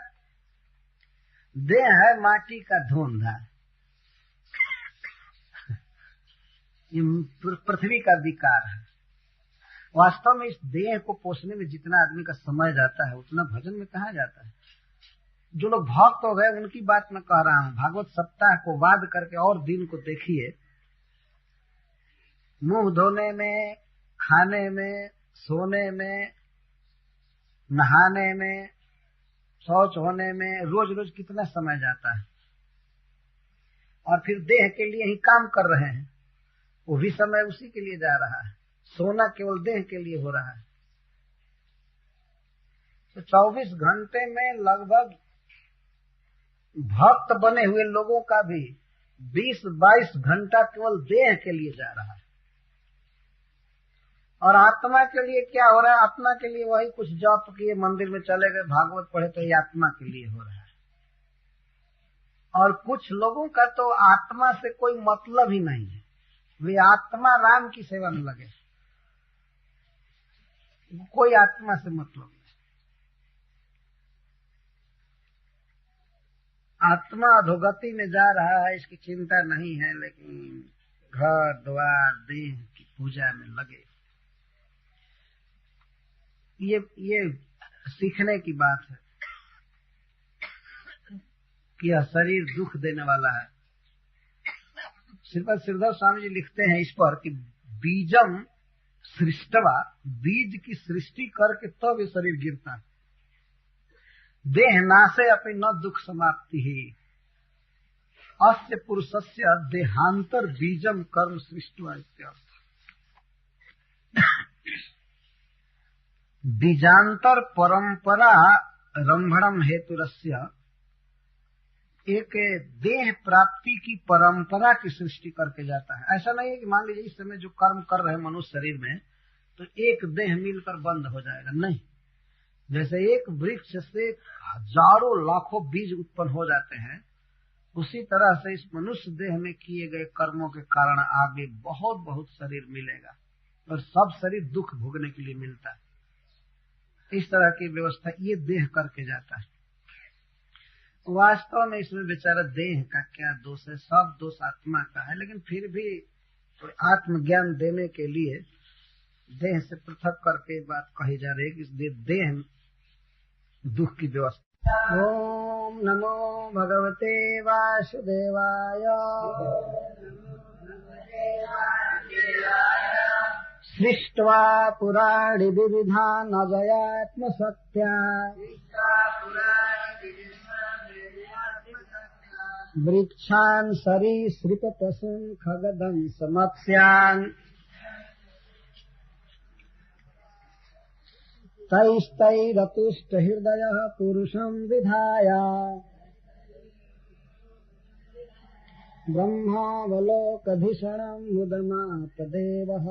A: देह है माटी का धोंधा, ये पृथ्वी का विकार है। वास्तव में इस देह को पोसने में जितना आदमी का समय जाता है उतना भजन में कहाँ जाता है। जो लोग भक्त हो गए उनकी बात मैं कह रहा हूँ। भागवत सप्ताह को वाद करके और दिन को देखिए, मुंह धोने में, खाने में, सोने में, नहाने में, शौच होने में रोज रोज कितना समय जाता है। और फिर देह के लिए ही काम कर रहे हैं, वो भी समय उसी के लिए जा रहा है। सोना केवल देह के लिए हो रहा है। तो 24 घंटे में लगभग भक्त बने हुए लोगों का भी 20-22 घंटा केवल देह के लिए जा रहा है। और आत्मा के लिए क्या हो रहा है? आत्मा के लिए वही कुछ जप किए, मंदिर में चले गए, भागवत पढ़े, तो ये आत्मा के लिए हो रहा है। और कुछ लोगों का तो आत्मा से कोई मतलब ही नहीं है, वे आत्मा राम की सेवा में लगे, कोई आत्मा से मतलब नहीं। आत्मा अधोगति में जा रहा है इसकी चिंता नहीं है, लेकिन घर द्वार देह की पूजा में लगे। ये सीखने की बात है कि यह शरीर दुख देने वाला है। श्रीपद श्रीधर स्वामी जी लिखते हैं इस पर कि बीजम सृष्टवा, बीज की सृष्टि करके तब ये शरीर गिरता है। देह नाशे अपनी न दुख समाप्ति ही, अस्य पुरुषस्य देहांतर बीजम कर्म सृष्टवा इत्यर्थ। बीजांतर परंपरा रंभणम हेतुरस्य, एक देह प्राप्ति की परंपरा की सृष्टि करके जाता है। ऐसा नहीं है कि मान लीजिए इस समय जो कर्म कर रहे हैं मनुष्य शरीर में, तो एक देह मिलकर बंद हो जाएगा, नहीं। जैसे एक वृक्ष से हजारों लाखों बीज उत्पन्न हो जाते हैं, उसी तरह से इस मनुष्य देह में किए गए कर्मों के कारण आगे बहुत बहुत शरीर मिलेगा, और सब शरीर दुख भोगने के लिए मिलता है। इस तरह की व्यवस्था ये देह करके जाता है। वास्तव में इसमें बेचारा देह का क्या दोष है? सब दोष आत्मा का है, लेकिन फिर भी आत्मज्ञान देने के लिए देह से पृथक करके बात कही जा रही है कि देह दुख की व्यवस्था। ओम नमो भगवते वासुदेवाय। सृष्ट्वा पुराणि विविधान् अजयात्म सत्या, वृक्षान् सरीसृप पशून् खगदंश मत्स्यान्, तैस्तैरतुष्ट हृदयः पुरुषं विधाय, ब्रह्मावलोकधिषणं मुदमाप देवः।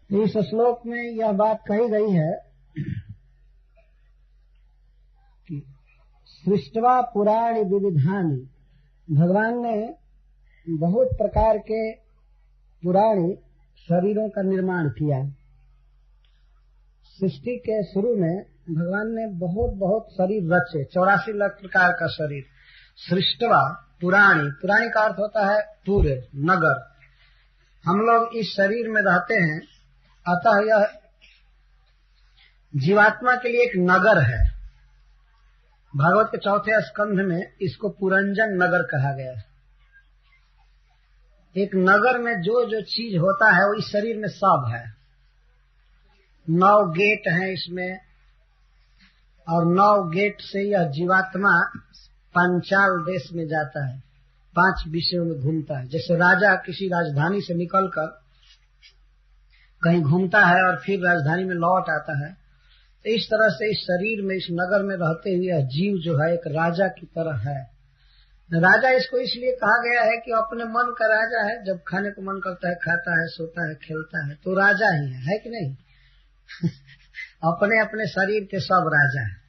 A: इस श्लोक में यह बात कही गई है कि सृष्टवा पुराणी विविधानि, भगवान ने बहुत प्रकार के पुराणी शरीरों का निर्माण किया। सृष्टि के शुरू में भगवान ने बहुत बहुत शरीर रचे, 84 लाख प्रकार का शरीर, सृष्टवा पुराणी, पुराणी का अर्थ होता है पूरे नगर। हम लोग इस शरीर में रहते हैं, अतः यह जीवात्मा के लिए एक नगर है। भागवत के 4 स्कंध में इसको पुरंजन नगर कहा गया है। एक नगर में जो जो चीज होता है वो इस शरीर में सब है। 9 गेट हैं इसमें, और 9 गेट से यह जीवात्मा पांचाल देश में जाता है, 5 विषयों में घूमता है। जैसे राजा किसी राजधानी से निकलकर कहीं घूमता है और फिर राजधानी में लौट आता है, तो इस तरह से इस शरीर में, इस नगर में रहते हुए जीव जो है एक राजा की तरह है। राजा इसको इसलिए कहा गया है कि अपने मन का राजा है। जब खाने को मन करता है खाता है, सोता है, खेलता है, तो राजा ही है कि नहीं? अपने अपने शरीर के सब राजा है।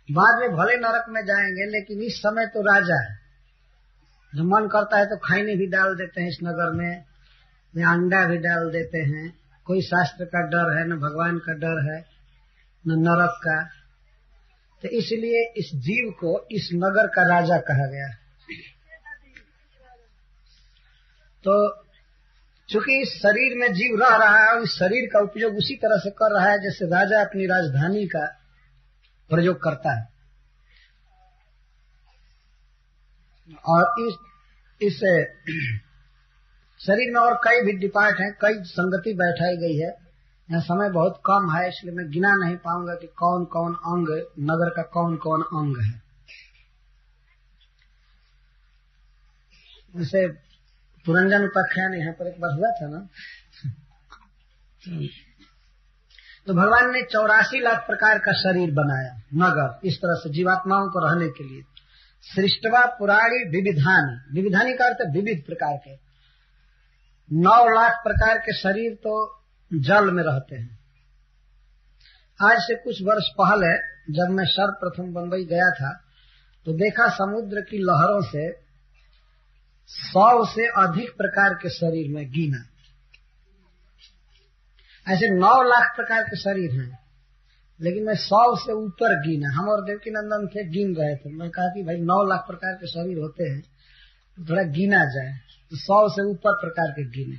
A: बाद में भले नरक में जाएंगे, लेकिन इस समय तो राजा है। जब मन करता है तो खैनी भी डाल देते हैं इस नगर में, अंडा भी डाल देते हैं। कोई शास्त्र का डर है, न भगवान का डर है, न नरक का। तो इसलिए इस जीव को इस नगर का राजा कहा गया। तो चूंकि इस शरीर में जीव रह रहा है और इस शरीर का उपयोग उसी तरह से कर रहा है जैसे राजा अपनी राजधानी का प्रयोग करता है। और इस शरीर में और कई भी डिपार्ट हैं, कई संगति बैठाई गई है। यहाँ समय बहुत कम है, इसलिए मैं गिना नहीं पाऊंगा कि कौन कौन अंग, नगर का कौन कौन अंग है। जैसे पुरंजन उपाख्यान यहाँ पर एक बार हुआ था ना, तो भगवान ने 84 लाख प्रकार का शरीर बनाया, नगर, इस तरह से जीवात्माओं को रहने के लिए। सृष्टवा पुराणी विविधानी, विविधानी का अर्थ विविध प्रकार के। 9 लाख प्रकार के शरीर तो जल में रहते हैं। आज से कुछ वर्ष पहले जब मैं सर्वप्रथम बंबई गया था, तो देखा समुद्र की लहरों से 100 से अधिक प्रकार के शरीर में गिना। ऐसे 9 लाख प्रकार के शरीर हैं, लेकिन मैं 100 से ऊपर गिना। हम और देवकी नंदन थे, गिन रहे थे। मैं कहा कि भाई 9 लाख प्रकार के शरीर होते हैं, तो थोड़ा गिना जाए। तो 100 से ऊपर प्रकार के गिने,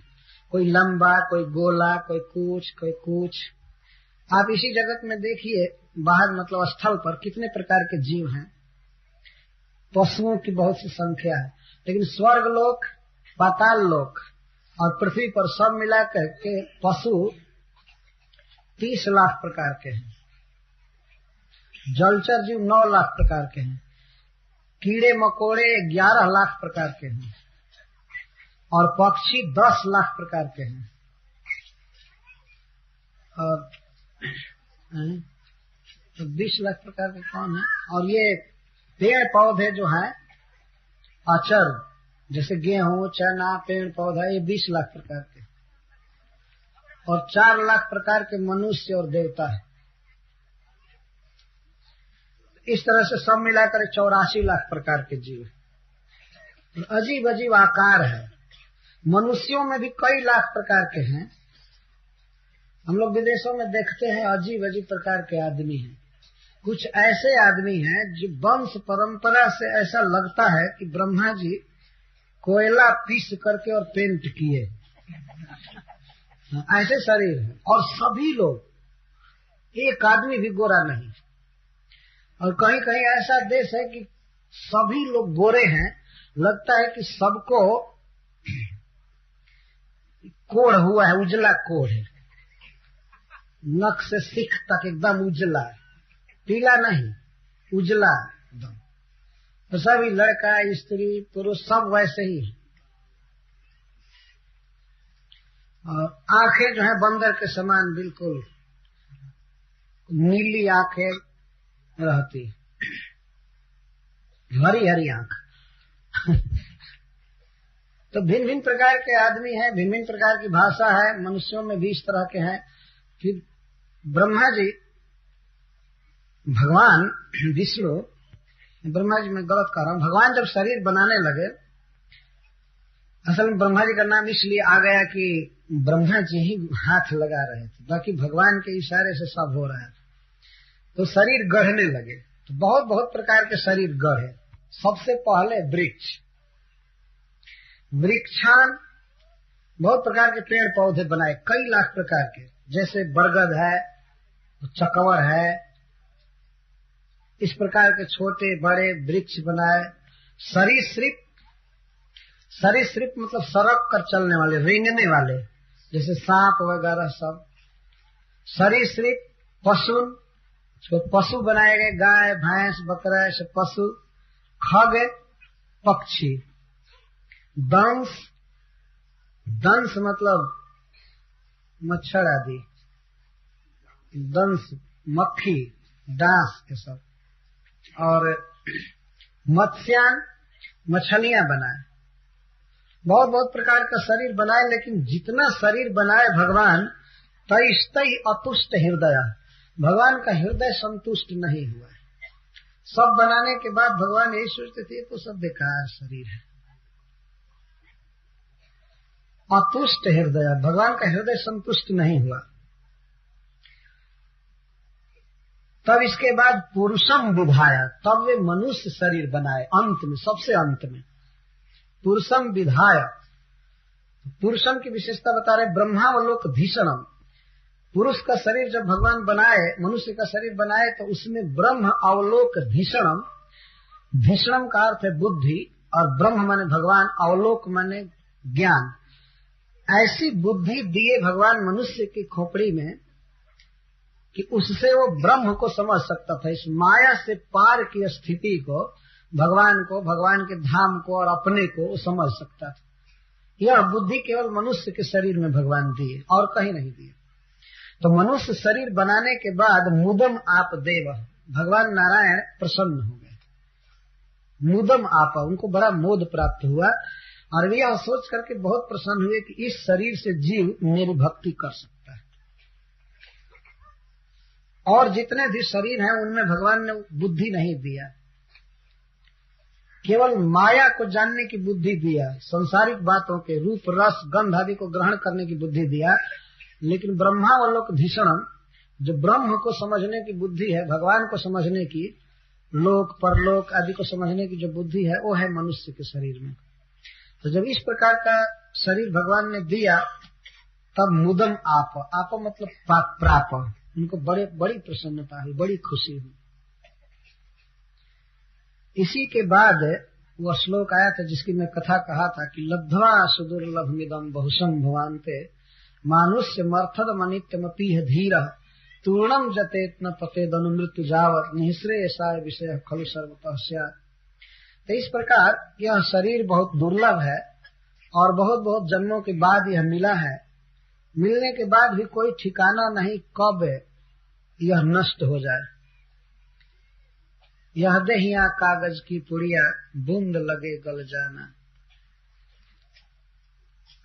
A: कोई लंबा, कोई गोला, कोई कुछ। आप इसी जगत में देखिए, बाहर मतलब स्थल पर कितने प्रकार के जीव हैं। पशुओं की बहुत सी संख्या है, लेकिन स्वर्ग लोक, पाताल लोक और पृथ्वी पर सब मिलाकर के पशु 30 लाख प्रकार के हैं। जलचर जीव 9 लाख प्रकार के हैं। कीड़े मकोड़े 11 लाख प्रकार के हैं, और पक्षी 10 लाख प्रकार के हैं। और तो 20 लाख प्रकार के कौन है? और ये पेड़ पौधे जो हैं अचर, जैसे गेहूं, चना, पेड़ पौधा, ये 20 लाख प्रकार के। और 4 लाख प्रकार के मनुष्य और देवता है। इस तरह से सब मिलाकर 84 लाख प्रकार के जीव। अजीब अजीब आकार है। मनुष्यों में भी कई लाख प्रकार के हैं। हम लोग विदेशों में देखते हैं अजीब अजीब प्रकार के आदमी हैं। कुछ ऐसे आदमी हैं जो वंश परंपरा से ऐसा लगता है कि ब्रह्मा जी कोयला पीस करके और पेंट किए, ऐसे शरीर है। और सभी लोग, एक आदमी भी गोरा नहीं। और कहीं कहीं ऐसा देश है कि सभी लोग गोरे हैं, लगता है कि सबको कोढ़ हुआ है, उजला कोढ़ है, नख से सिख तक एकदम उजला, पीला नहीं, उजला एकदम। तो सभी लड़का, स्त्री, पुरुष सब वैसे ही है। और आंखें जो है बंदर के समान बिल्कुल नीली आंखें रहती, हरी हरी आंख। तो भिन्न भिन्न प्रकार के आदमी हैं, भिन्न भिन्न प्रकार की भाषा है। मनुष्यों में भी इस तरह के हैं। फिर ब्रह्मा जी, भगवान विष्णु, ब्रह्मा जी मैं गलत कह रहा हूं, भगवान जब शरीर बनाने लगे, असल में ब्रह्मा जी का नाम इसलिए आ गया कि ब्रह्मा जी ही हाथ लगा रहे थे, बाकी भगवान के इशारे से सब हो रहा है। तो शरीर गढ़ने लगे, तो बहुत बहुत प्रकार के शरीर गढ़े। सबसे पहले वृक्ष। वृक्षान बहुत प्रकार के पेड़ पौधे बनाए, कई लाख प्रकार के, जैसे बरगद है, चकवर है, इस प्रकार के छोटे बड़े वृक्ष बनाए। सरीसृप, सरीसृप मतलब सड़क कर चलने वाले, रेंगने वाले, जैसे सांप वगैरह सब। सरीसृप पशु, पशु बनाए गए, गाय भैंस बकरा ऐसे पशु। खग पक्षी। दंश, दंश मतलब मच्छर आदि, दंश मक्खी डांस के सब। और मत्स्यान मछलियां बनाए। बहुत बहुत प्रकार का शरीर बनाए, लेकिन जितना शरीर बनाए भगवान तैस्तई अतुष्ट हृदय, भगवान का हृदय संतुष्ट नहीं हुआ। सब बनाने के बाद भगवान यही सोचते थे तो सब बेकार शरीर है। अतुष्ट हृदय, भगवान का हृदय संतुष्ट नहीं हुआ। तब इसके बाद पुरुषम विधाया, तब वे मनुष्य शरीर बनाए। अंत में, सबसे अंत में पुरुषम विधाय। पुरुषम की विशेषता बता रहे, ब्रह्मावलोक भीषणम। पुरुष का शरीर जब भगवान बनाए, मनुष्य का शरीर बनाए, तो उसमें ब्रह्म अवलोक भीषणम। भीषणम का अर्थ है बुद्धि, और ब्रह्म माने भगवान, अवलोक माने ज्ञान। ऐसी बुद्धि दिए भगवान मनुष्य की खोपड़ी में कि उससे वो ब्रह्म को समझ सकता था। इस माया से पार की स्थिति को, भगवान को, भगवान के धाम को और अपने को वो समझ सकता था। यह बुद्धि केवल मनुष्य के शरीर में भगवान दिए, और कहीं नहीं दिए। तो मनुष्य शरीर बनाने के बाद मुदम आप देव, भगवान नारायण प्रसन्न हो गए। मुदम आप, उनको बड़ा मोद प्राप्त हुआ, और वे यह सोच करके बहुत प्रसन्न हुए कि इस शरीर से जीव मेरी भक्ति कर सकता है। और जितने भी शरीर हैं उनमें भगवान ने बुद्धि नहीं दिया, केवल माया को जानने की बुद्धि दिया, संसारिक बातों के रूप रस गंध आदि को ग्रहण करने की बुद्धि दिया। लेकिन ब्रह्मावलोक भीषणम, जो ब्रह्म को समझने की बुद्धि है, भगवान को समझने की, लोक परलोक आदि को समझने की जो बुद्धि है, वो है मनुष्य के शरीर में। तो जब इस प्रकार का शरीर भगवान ने दिया, तब मुदम आप मतलब प्राप, उनको बड़ी प्रसन्नता हुई, बड़ी खुशी हुई। इसी के बाद वो श्लोक आया था जिसकी मैं कथा कहा था कि लब्ध्वा सुदुर्लभमिदं बहुशं भवान्ते मानुष्य मर्थद मनित्यमपि धीर तूर्णम जतेत्न पतेदनु मृत्यु जावत निःश्रेयसाय विषय खलु सर्वतः स्यात्। तो इस प्रकार यह शरीर बहुत दुर्लभ है, और बहुत बहुत जन्मों के बाद यह मिला है। मिलने के बाद भी कोई ठिकाना नहीं कब यह नष्ट हो जाए। यह दहिया कागज की पुड़िया बूंद लगे गल जाना।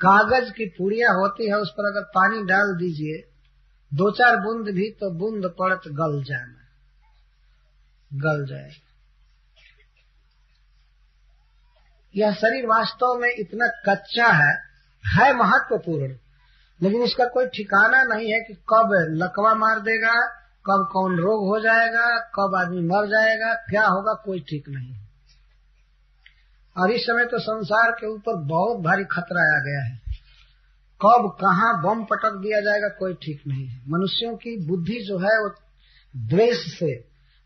A: कागज की पुड़िया होती है, उस पर अगर पानी डाल दीजिए 2-4 बूंद भी, तो बूंद पड़त गल जाना, गल जाए। यह शरीर वास्तव में इतना कच्चा है महत्वपूर्ण, लेकिन इसका कोई ठिकाना नहीं है कि कब लकवा मार देगा, कब कौन रोग हो जाएगा, कब आदमी मर जाएगा, क्या होगा, कोई ठीक नहीं। और इस समय तो संसार के ऊपर बहुत भारी खतरा आ गया है, कब कहाँ बम पटक दिया जाएगा कोई ठीक नहीं है। मनुष्यों की बुद्धि जो है वो द्वेष से,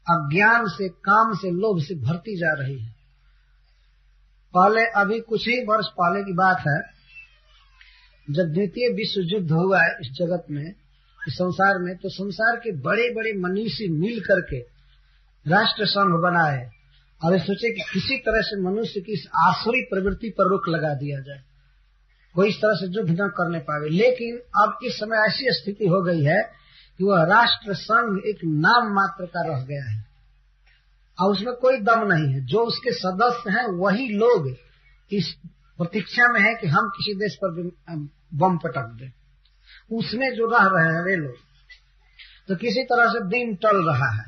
A: अज्ञान से, काम से, लोभ से भरती जा रही है। पहले, अभी कुछ ही वर्ष पहले की बात है, जब द्वितीय विश्व युद्ध हुआ है इस जगत में, इस संसार में, तो संसार के बड़े बड़े मनीषी मिल करके राष्ट्र संघ बनाए और सोचे कि किसी तरह से मनुष्य की इस आसुरी प्रवृत्ति पर रोक लगा दिया जाए, कोई इस तरह से युद्ध न करने पावे। लेकिन अब इस समय ऐसी स्थिति हो गई है कि वह राष्ट्र संघ एक नाम मात्र का रह गया है, और उसमें कोई दम नहीं है। जो उसके सदस्य हैं वही लोग इस प्रतीक्षा में है कि हम किसी देश पर बम पटक दें, उसमें जो रह रहे हैं वे लोग। तो किसी तरह से दिन टल रहा है,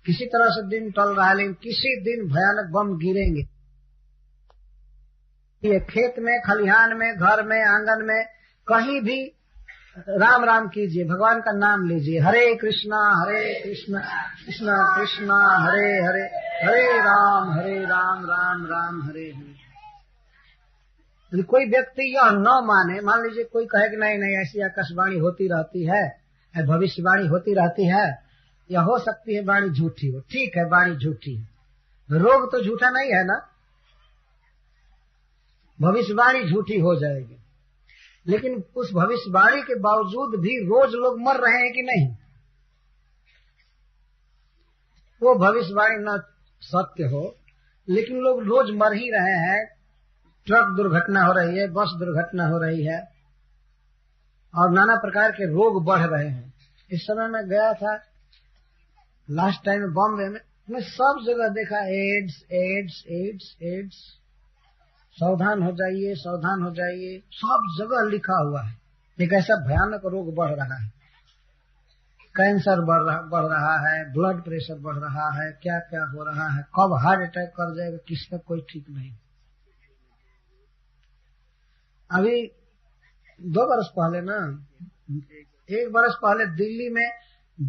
A: किसी तरह से दिन टल रहा है, लेकिन किसी दिन भयानक बम गिरेंगे। ये खेत में, खलिहान में, घर में, आंगन में, कहीं भी राम राम कीजिए, भगवान का नाम लीजिए, हरे कृष्णा कृष्णा कृष्णा हरे हरे, हरे राम राम राम हरे हरे। यदि कोई व्यक्ति यह न माने, मान लीजिए कोई कहे कि नहीं नहीं ऐसी आकाशवाणी होती रहती है, भविष्यवाणी होती रहती है, या हो सकती है वाणी झूठी हो, ठीक है वाणी झूठी है, रोग तो झूठा नहीं है ना, भविष्यवाणी झूठी हो जाएगी, लेकिन उस भविष्यवाणी के बावजूद भी रोज लोग मर रहे हैं कि नहीं? वो भविष्यवाणी न सत्य हो, लेकिन लोग रोज मर ही रहे हैं। ट्रक दुर्घटना हो रही है, बस दुर्घटना हो रही है, और नाना प्रकार के रोग बढ़ रहे हैं। इस समय मैं गया था लास्ट टाइम बॉम्बे में, मैं सब जगह देखा एड्स एड्स एड्स एड्स, सावधान हो जाइए सावधान हो जाइए, सब जगह लिखा हुआ है। एक ऐसा भयानक रोग बढ़ रहा है, कैंसर बढ़ रहा है, ब्लड प्रेशर बढ़ रहा है, क्या क्या हो रहा है, कब हार्ट अटैक कर जाएगा किसका कोई ठीक नहीं। अभी 2 बरस पहले ना, 1 बरस पहले दिल्ली में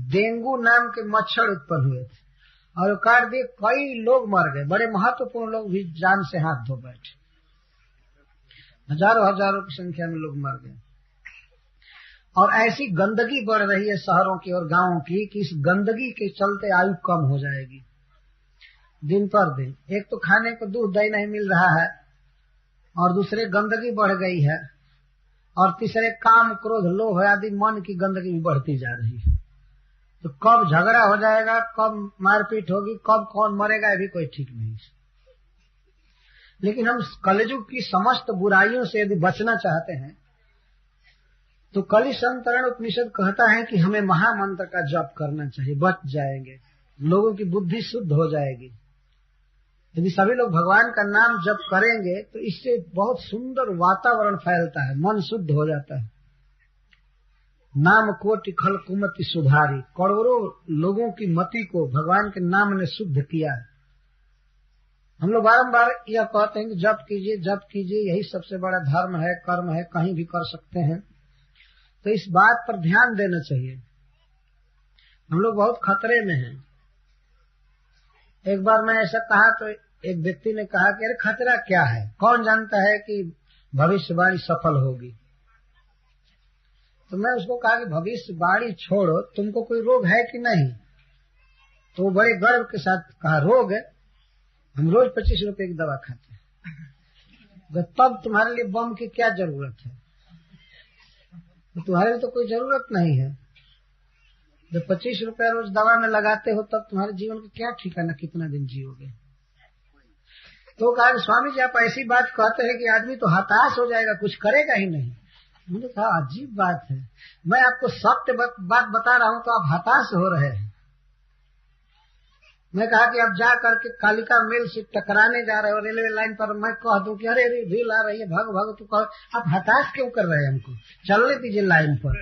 A: डेंगू नाम के मच्छर उत्पन्न हुए थे, और काट दिए, कई लोग मर गए, बड़े महत्वपूर्ण लोग भी जान से हाथ धो बैठे, हजारों हजारों की संख्या में लोग मर गए। और ऐसी गंदगी बढ़ रही है शहरों की और गांवों की कि इस गंदगी के चलते आयु कम हो जाएगी दिन पर दिन। एक तो खाने को दूध दही नहीं मिल रहा है, और दूसरे गंदगी बढ़ गई है, और तीसरे काम क्रोध लोभ आदि मन की गंदगी भी बढ़ती जा रही है। तो कब झगड़ा हो जाएगा, कब मारपीट होगी, कब कौन मरेगा, ये भी कोई ठीक नहीं। लेकिन हम कलयुग की समस्त बुराइयों से यदि बचना चाहते हैं तो कलि संतरण उपनिषद कहता है कि हमें महामंत्र का जप करना चाहिए, बच जाएंगे, लोगों की बुद्धि शुद्ध हो जाएगी। यदि सभी लोग भगवान का नाम जप करेंगे तो इससे बहुत सुंदर वातावरण फैलता है, मन शुद्ध हो जाता है। नाम कोटि खल कुमति सुधारी, करोड़ों लोगों की मति को भगवान के नाम ने शुद्ध किया है। हम लोग बारंबार यह कहते हैं कि जप कीजिए जप कीजिए, यही सबसे बड़ा धर्म है, कर्म है, कहीं भी कर सकते हैं। तो इस बात पर ध्यान देना चाहिए। हम लोग बहुत खतरे में हैं। एक बार मैं ऐसा कहा तो एक व्यक्ति ने कहा कि अरे खतरा क्या है, कौन जानता है कि भविष्यवाणी सफल होगी। तो मैं उसको कहा कि भविष्यवाणी छोड़ो, तुमको कोई रोग है कि नहीं? तो वो बड़े गर्व के साथ कहा रोग है, हम रोज 25 रुपए की दवा खाते हैं। तब तुम्हारे लिए बम की क्या जरूरत है? तो तुम्हारे लिए तो कोई जरूरत नहीं है। जब 25 रुपया रोज दवा में लगाते हो तब तुम्हारे जीवन का क्या ठिकाना, कितना दिन जियोगे? तो कहा स्वामी जी आप ऐसी बात कहते हैं कि आदमी तो हताश हो जाएगा, कुछ करेगा ही नहीं। मैंने कहा अजीब बात है, मैं आपको सत्य बात बता रहा हूं तो आप हताश हो रहे हैं। मैं कहा कि आप जा करके कालिका मिल से टकराने जा रहे हो रेलवे लाइन पर, मैं कह दूं कि अरे भीड़ आ रही है, भाग भाग, तो कहो आप हताश क्यों कर रहे हैं? हमको चलने दीजिए लाइन पर।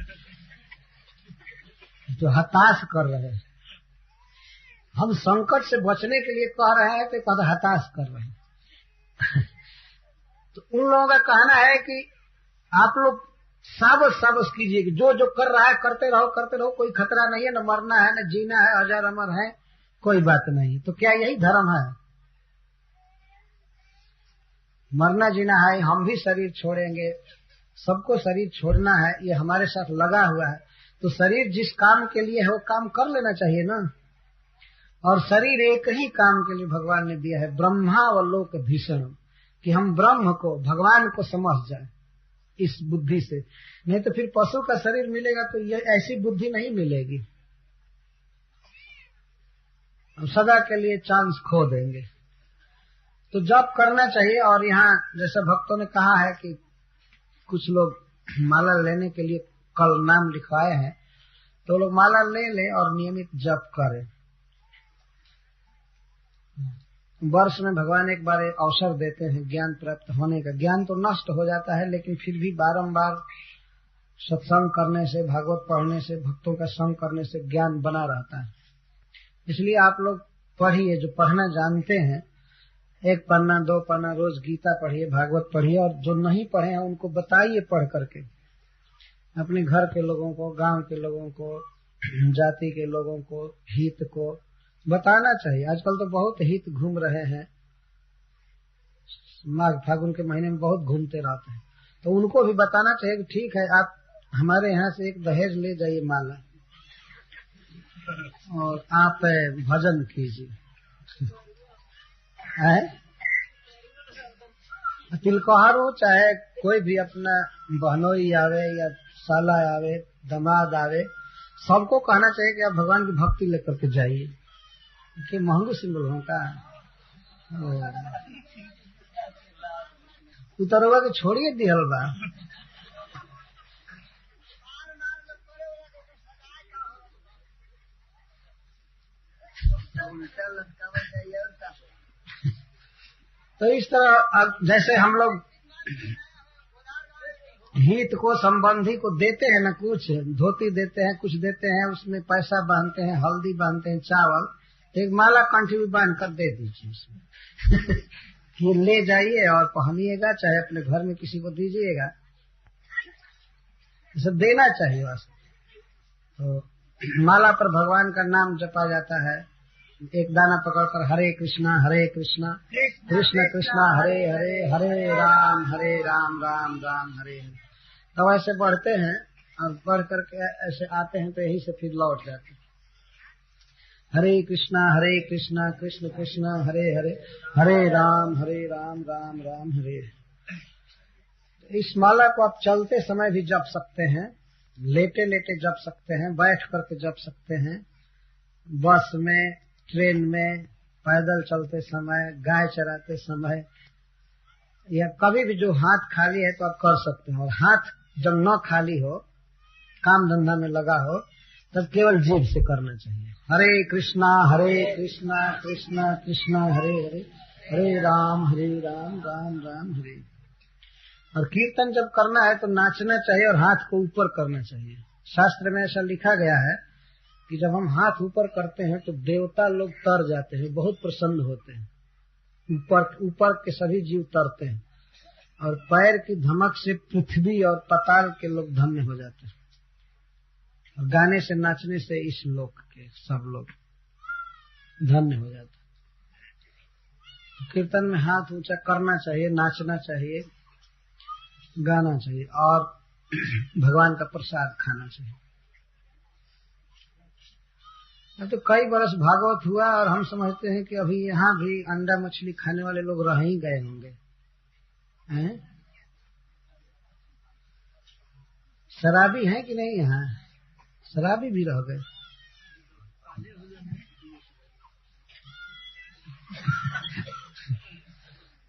A: तो हताश कर रहे हैं, हम संकट से बचने के लिए कह रहे हैं तो कहते हताश कर रहे हैं। तो उन लोगों का कहना है कि आप लोग साबस कीजिए कि जो जो कर रहा है करते रहो, कोई खतरा नहीं है, न मरना है न जीना है, हजार अमर है, कोई बात नहीं। तो क्या यही धर्म है? मरना जीना है, हम भी शरीर छोड़ेंगे, सबको शरीर छोड़ना है, ये हमारे साथ लगा हुआ है। तो शरीर जिस काम के लिए है वो काम कर लेना चाहिए ना। और शरीर एक ही काम के लिए भगवान ने दिया है, ब्रह्मावलोक भीषण, कि हम ब्रह्म को भगवान को समझ जाए इस बुद्धि से। नहीं तो फिर पशु का शरीर मिलेगा तो ये ऐसी बुद्धि नहीं मिलेगी, हम सदा के लिए चांस खो देंगे। तो जप करना चाहिए। और यहाँ जैसे भक्तों ने कहा है कि कुछ लोग माला लेने के लिए कल नाम लिखवाए हैं, तो लोग माला ले लें और नियमित जप करें। वर्ष में भगवान एक बार एक अवसर देते हैं ज्ञान प्राप्त होने का। ज्ञान तो नष्ट हो जाता है, लेकिन फिर भी बारंबार सत्संग करने से, भागवत पढ़ने से, भक्तों का संग करने से ज्ञान बना रहता है। इसलिए आप लोग पढ़िए, जो पढ़ना जानते हैं, 1 पन्ना 2 पन्ना रोज गीता पढ़िए, भागवत पढ़िए, और जो नहीं पढ़े हैं उनको बताइए पढ़ करके, अपने घर के लोगों को, गांव के लोगों को, जाति के लोगों को, हित को, बताना चाहिए। आजकल तो बहुत हित घूम रहे हैं, माघ फागुन के महीने में बहुत घूमते रहते हैं, तो उनको भी बताना चाहिए कि ठीक है, आप हमारे यहाँ से एक दहेज ले जाइए माला और आप भजन कीजिए। तिलकोहार हो चाहे कोई भी अपना बहनोई आवे या साला आवे, दामाद आवे, सबको कहना चाहिए कि आप भगवान की भक्ति लेकर के जाइए। कि महंगू सिंबल होगा उतरवा के छोड़िए दिहल बा। तो इस तरह जैसे हम लोग हित को संबंधी को देते हैं ना, कुछ धोती देते हैं, कुछ देते हैं, उसमें पैसा बांधते हैं, हल्दी बांधते हैं, चावल, एक माला कंठी भी बांध कर दे दीजिए उसमें कि ले जाइए और पहनिएगा, चाहे अपने घर में किसी को दीजिएगा। इसे देना चाहिए वास्तव। तो माला पर भगवान का नाम जपा जाता है। एक दाना पकड़कर हरे कृष्णा कृष्ण कृष्ण हरे हरे, हरे राम राम राम हरे हरे। तो ऐसे बढ़ते हैं और बढ़ करके ऐसे आते हैं तो यही से फिर लौट जाते हैं। हरे कृष्णा कृष्ण कृष्ण हरे हरे, हरे राम राम राम हरे। इस माला को आप चलते समय भी जप सकते हैं, लेटे लेटे जप सकते हैं, बैठ करके जप सकते हैं, बस में, ट्रेन में, पैदल चलते समय, गाय चराते समय, या कभी भी जो हाथ खाली है तो आप कर सकते हैं। और हाथ जब न खाली हो, काम धंधा में लगा हो, तब केवल जीभ से करना चाहिए। हरे कृष्णा कृष्ण कृष्ण हरे हरे, हरे राम राम राम हरे। और कीर्तन जब करना है तो नाचना चाहिए और हाथ को ऊपर करना चाहिए। शास्त्र में ऐसा लिखा गया है कि जब हम हाथ ऊपर करते हैं तो देवता लोग तर जाते हैं, बहुत प्रसन्न होते हैं, ऊपर के सभी जीव तरते हैं, और पैर की धमक से पृथ्वी और पाताल के लोग धन्य हो जाते हैं। और गाने से, नाचने से इस लोक के सब लोग धन्य हो जाते हैं। तो कीर्तन में हाथ ऊंचा करना चाहिए, नाचना चाहिए, गाना चाहिए और भगवान का प्रसाद खाना चाहिए। तो कई बरस भागवत हुआ और हम समझते हैं कि अभी यहाँ भी अंडा मछली खाने वाले लोग रह ही गए होंगे। शराबी हैं कि नहीं? यहाँ शराबी भी रह गए।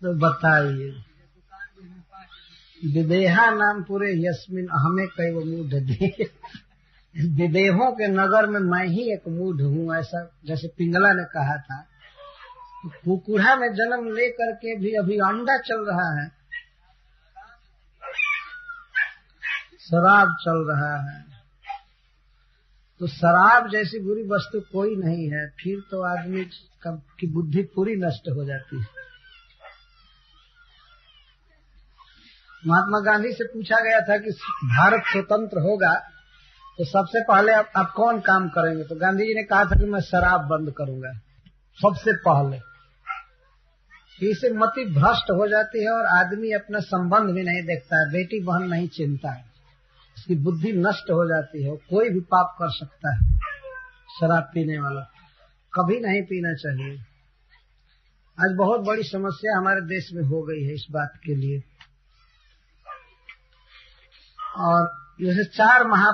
A: तो बताइए, विदेहा नाम पूरे यस्मिन हमें कई वो मूढ़ दे। विदेहों के नगर में मैं ही एक मूढ़ हूँ, ऐसा जैसे पिंगला ने कहा था। कुकुड़ा में जन्म लेकर के भी अभी अंडा चल रहा है, शराब चल रहा है। तो शराब जैसी बुरी वस्तु कोई नहीं है, फिर तो आदमी की बुद्धि पूरी नष्ट हो जाती है। महात्मा गांधी से पूछा गया था कि भारत स्वतंत्र होगा तो सबसे पहले आप कौन काम करेंगे? तो गांधी जी ने कहा था कि मैं शराब बंद करूंगा सबसे पहले। इससे मति भ्रष्ट हो जाती है और आदमी अपना संबंध भी नहीं देखता है, बेटी बहन नहीं चिंता है, उसकी बुद्धि नष्ट हो जाती है। कोई भी पाप कर सकता है। शराब पीने वाला कभी नहीं पीना चाहिए। आज बहुत बड़ी समस्या हमारे देश में हो गई है इस बात के लिए। और जैसे 4 महा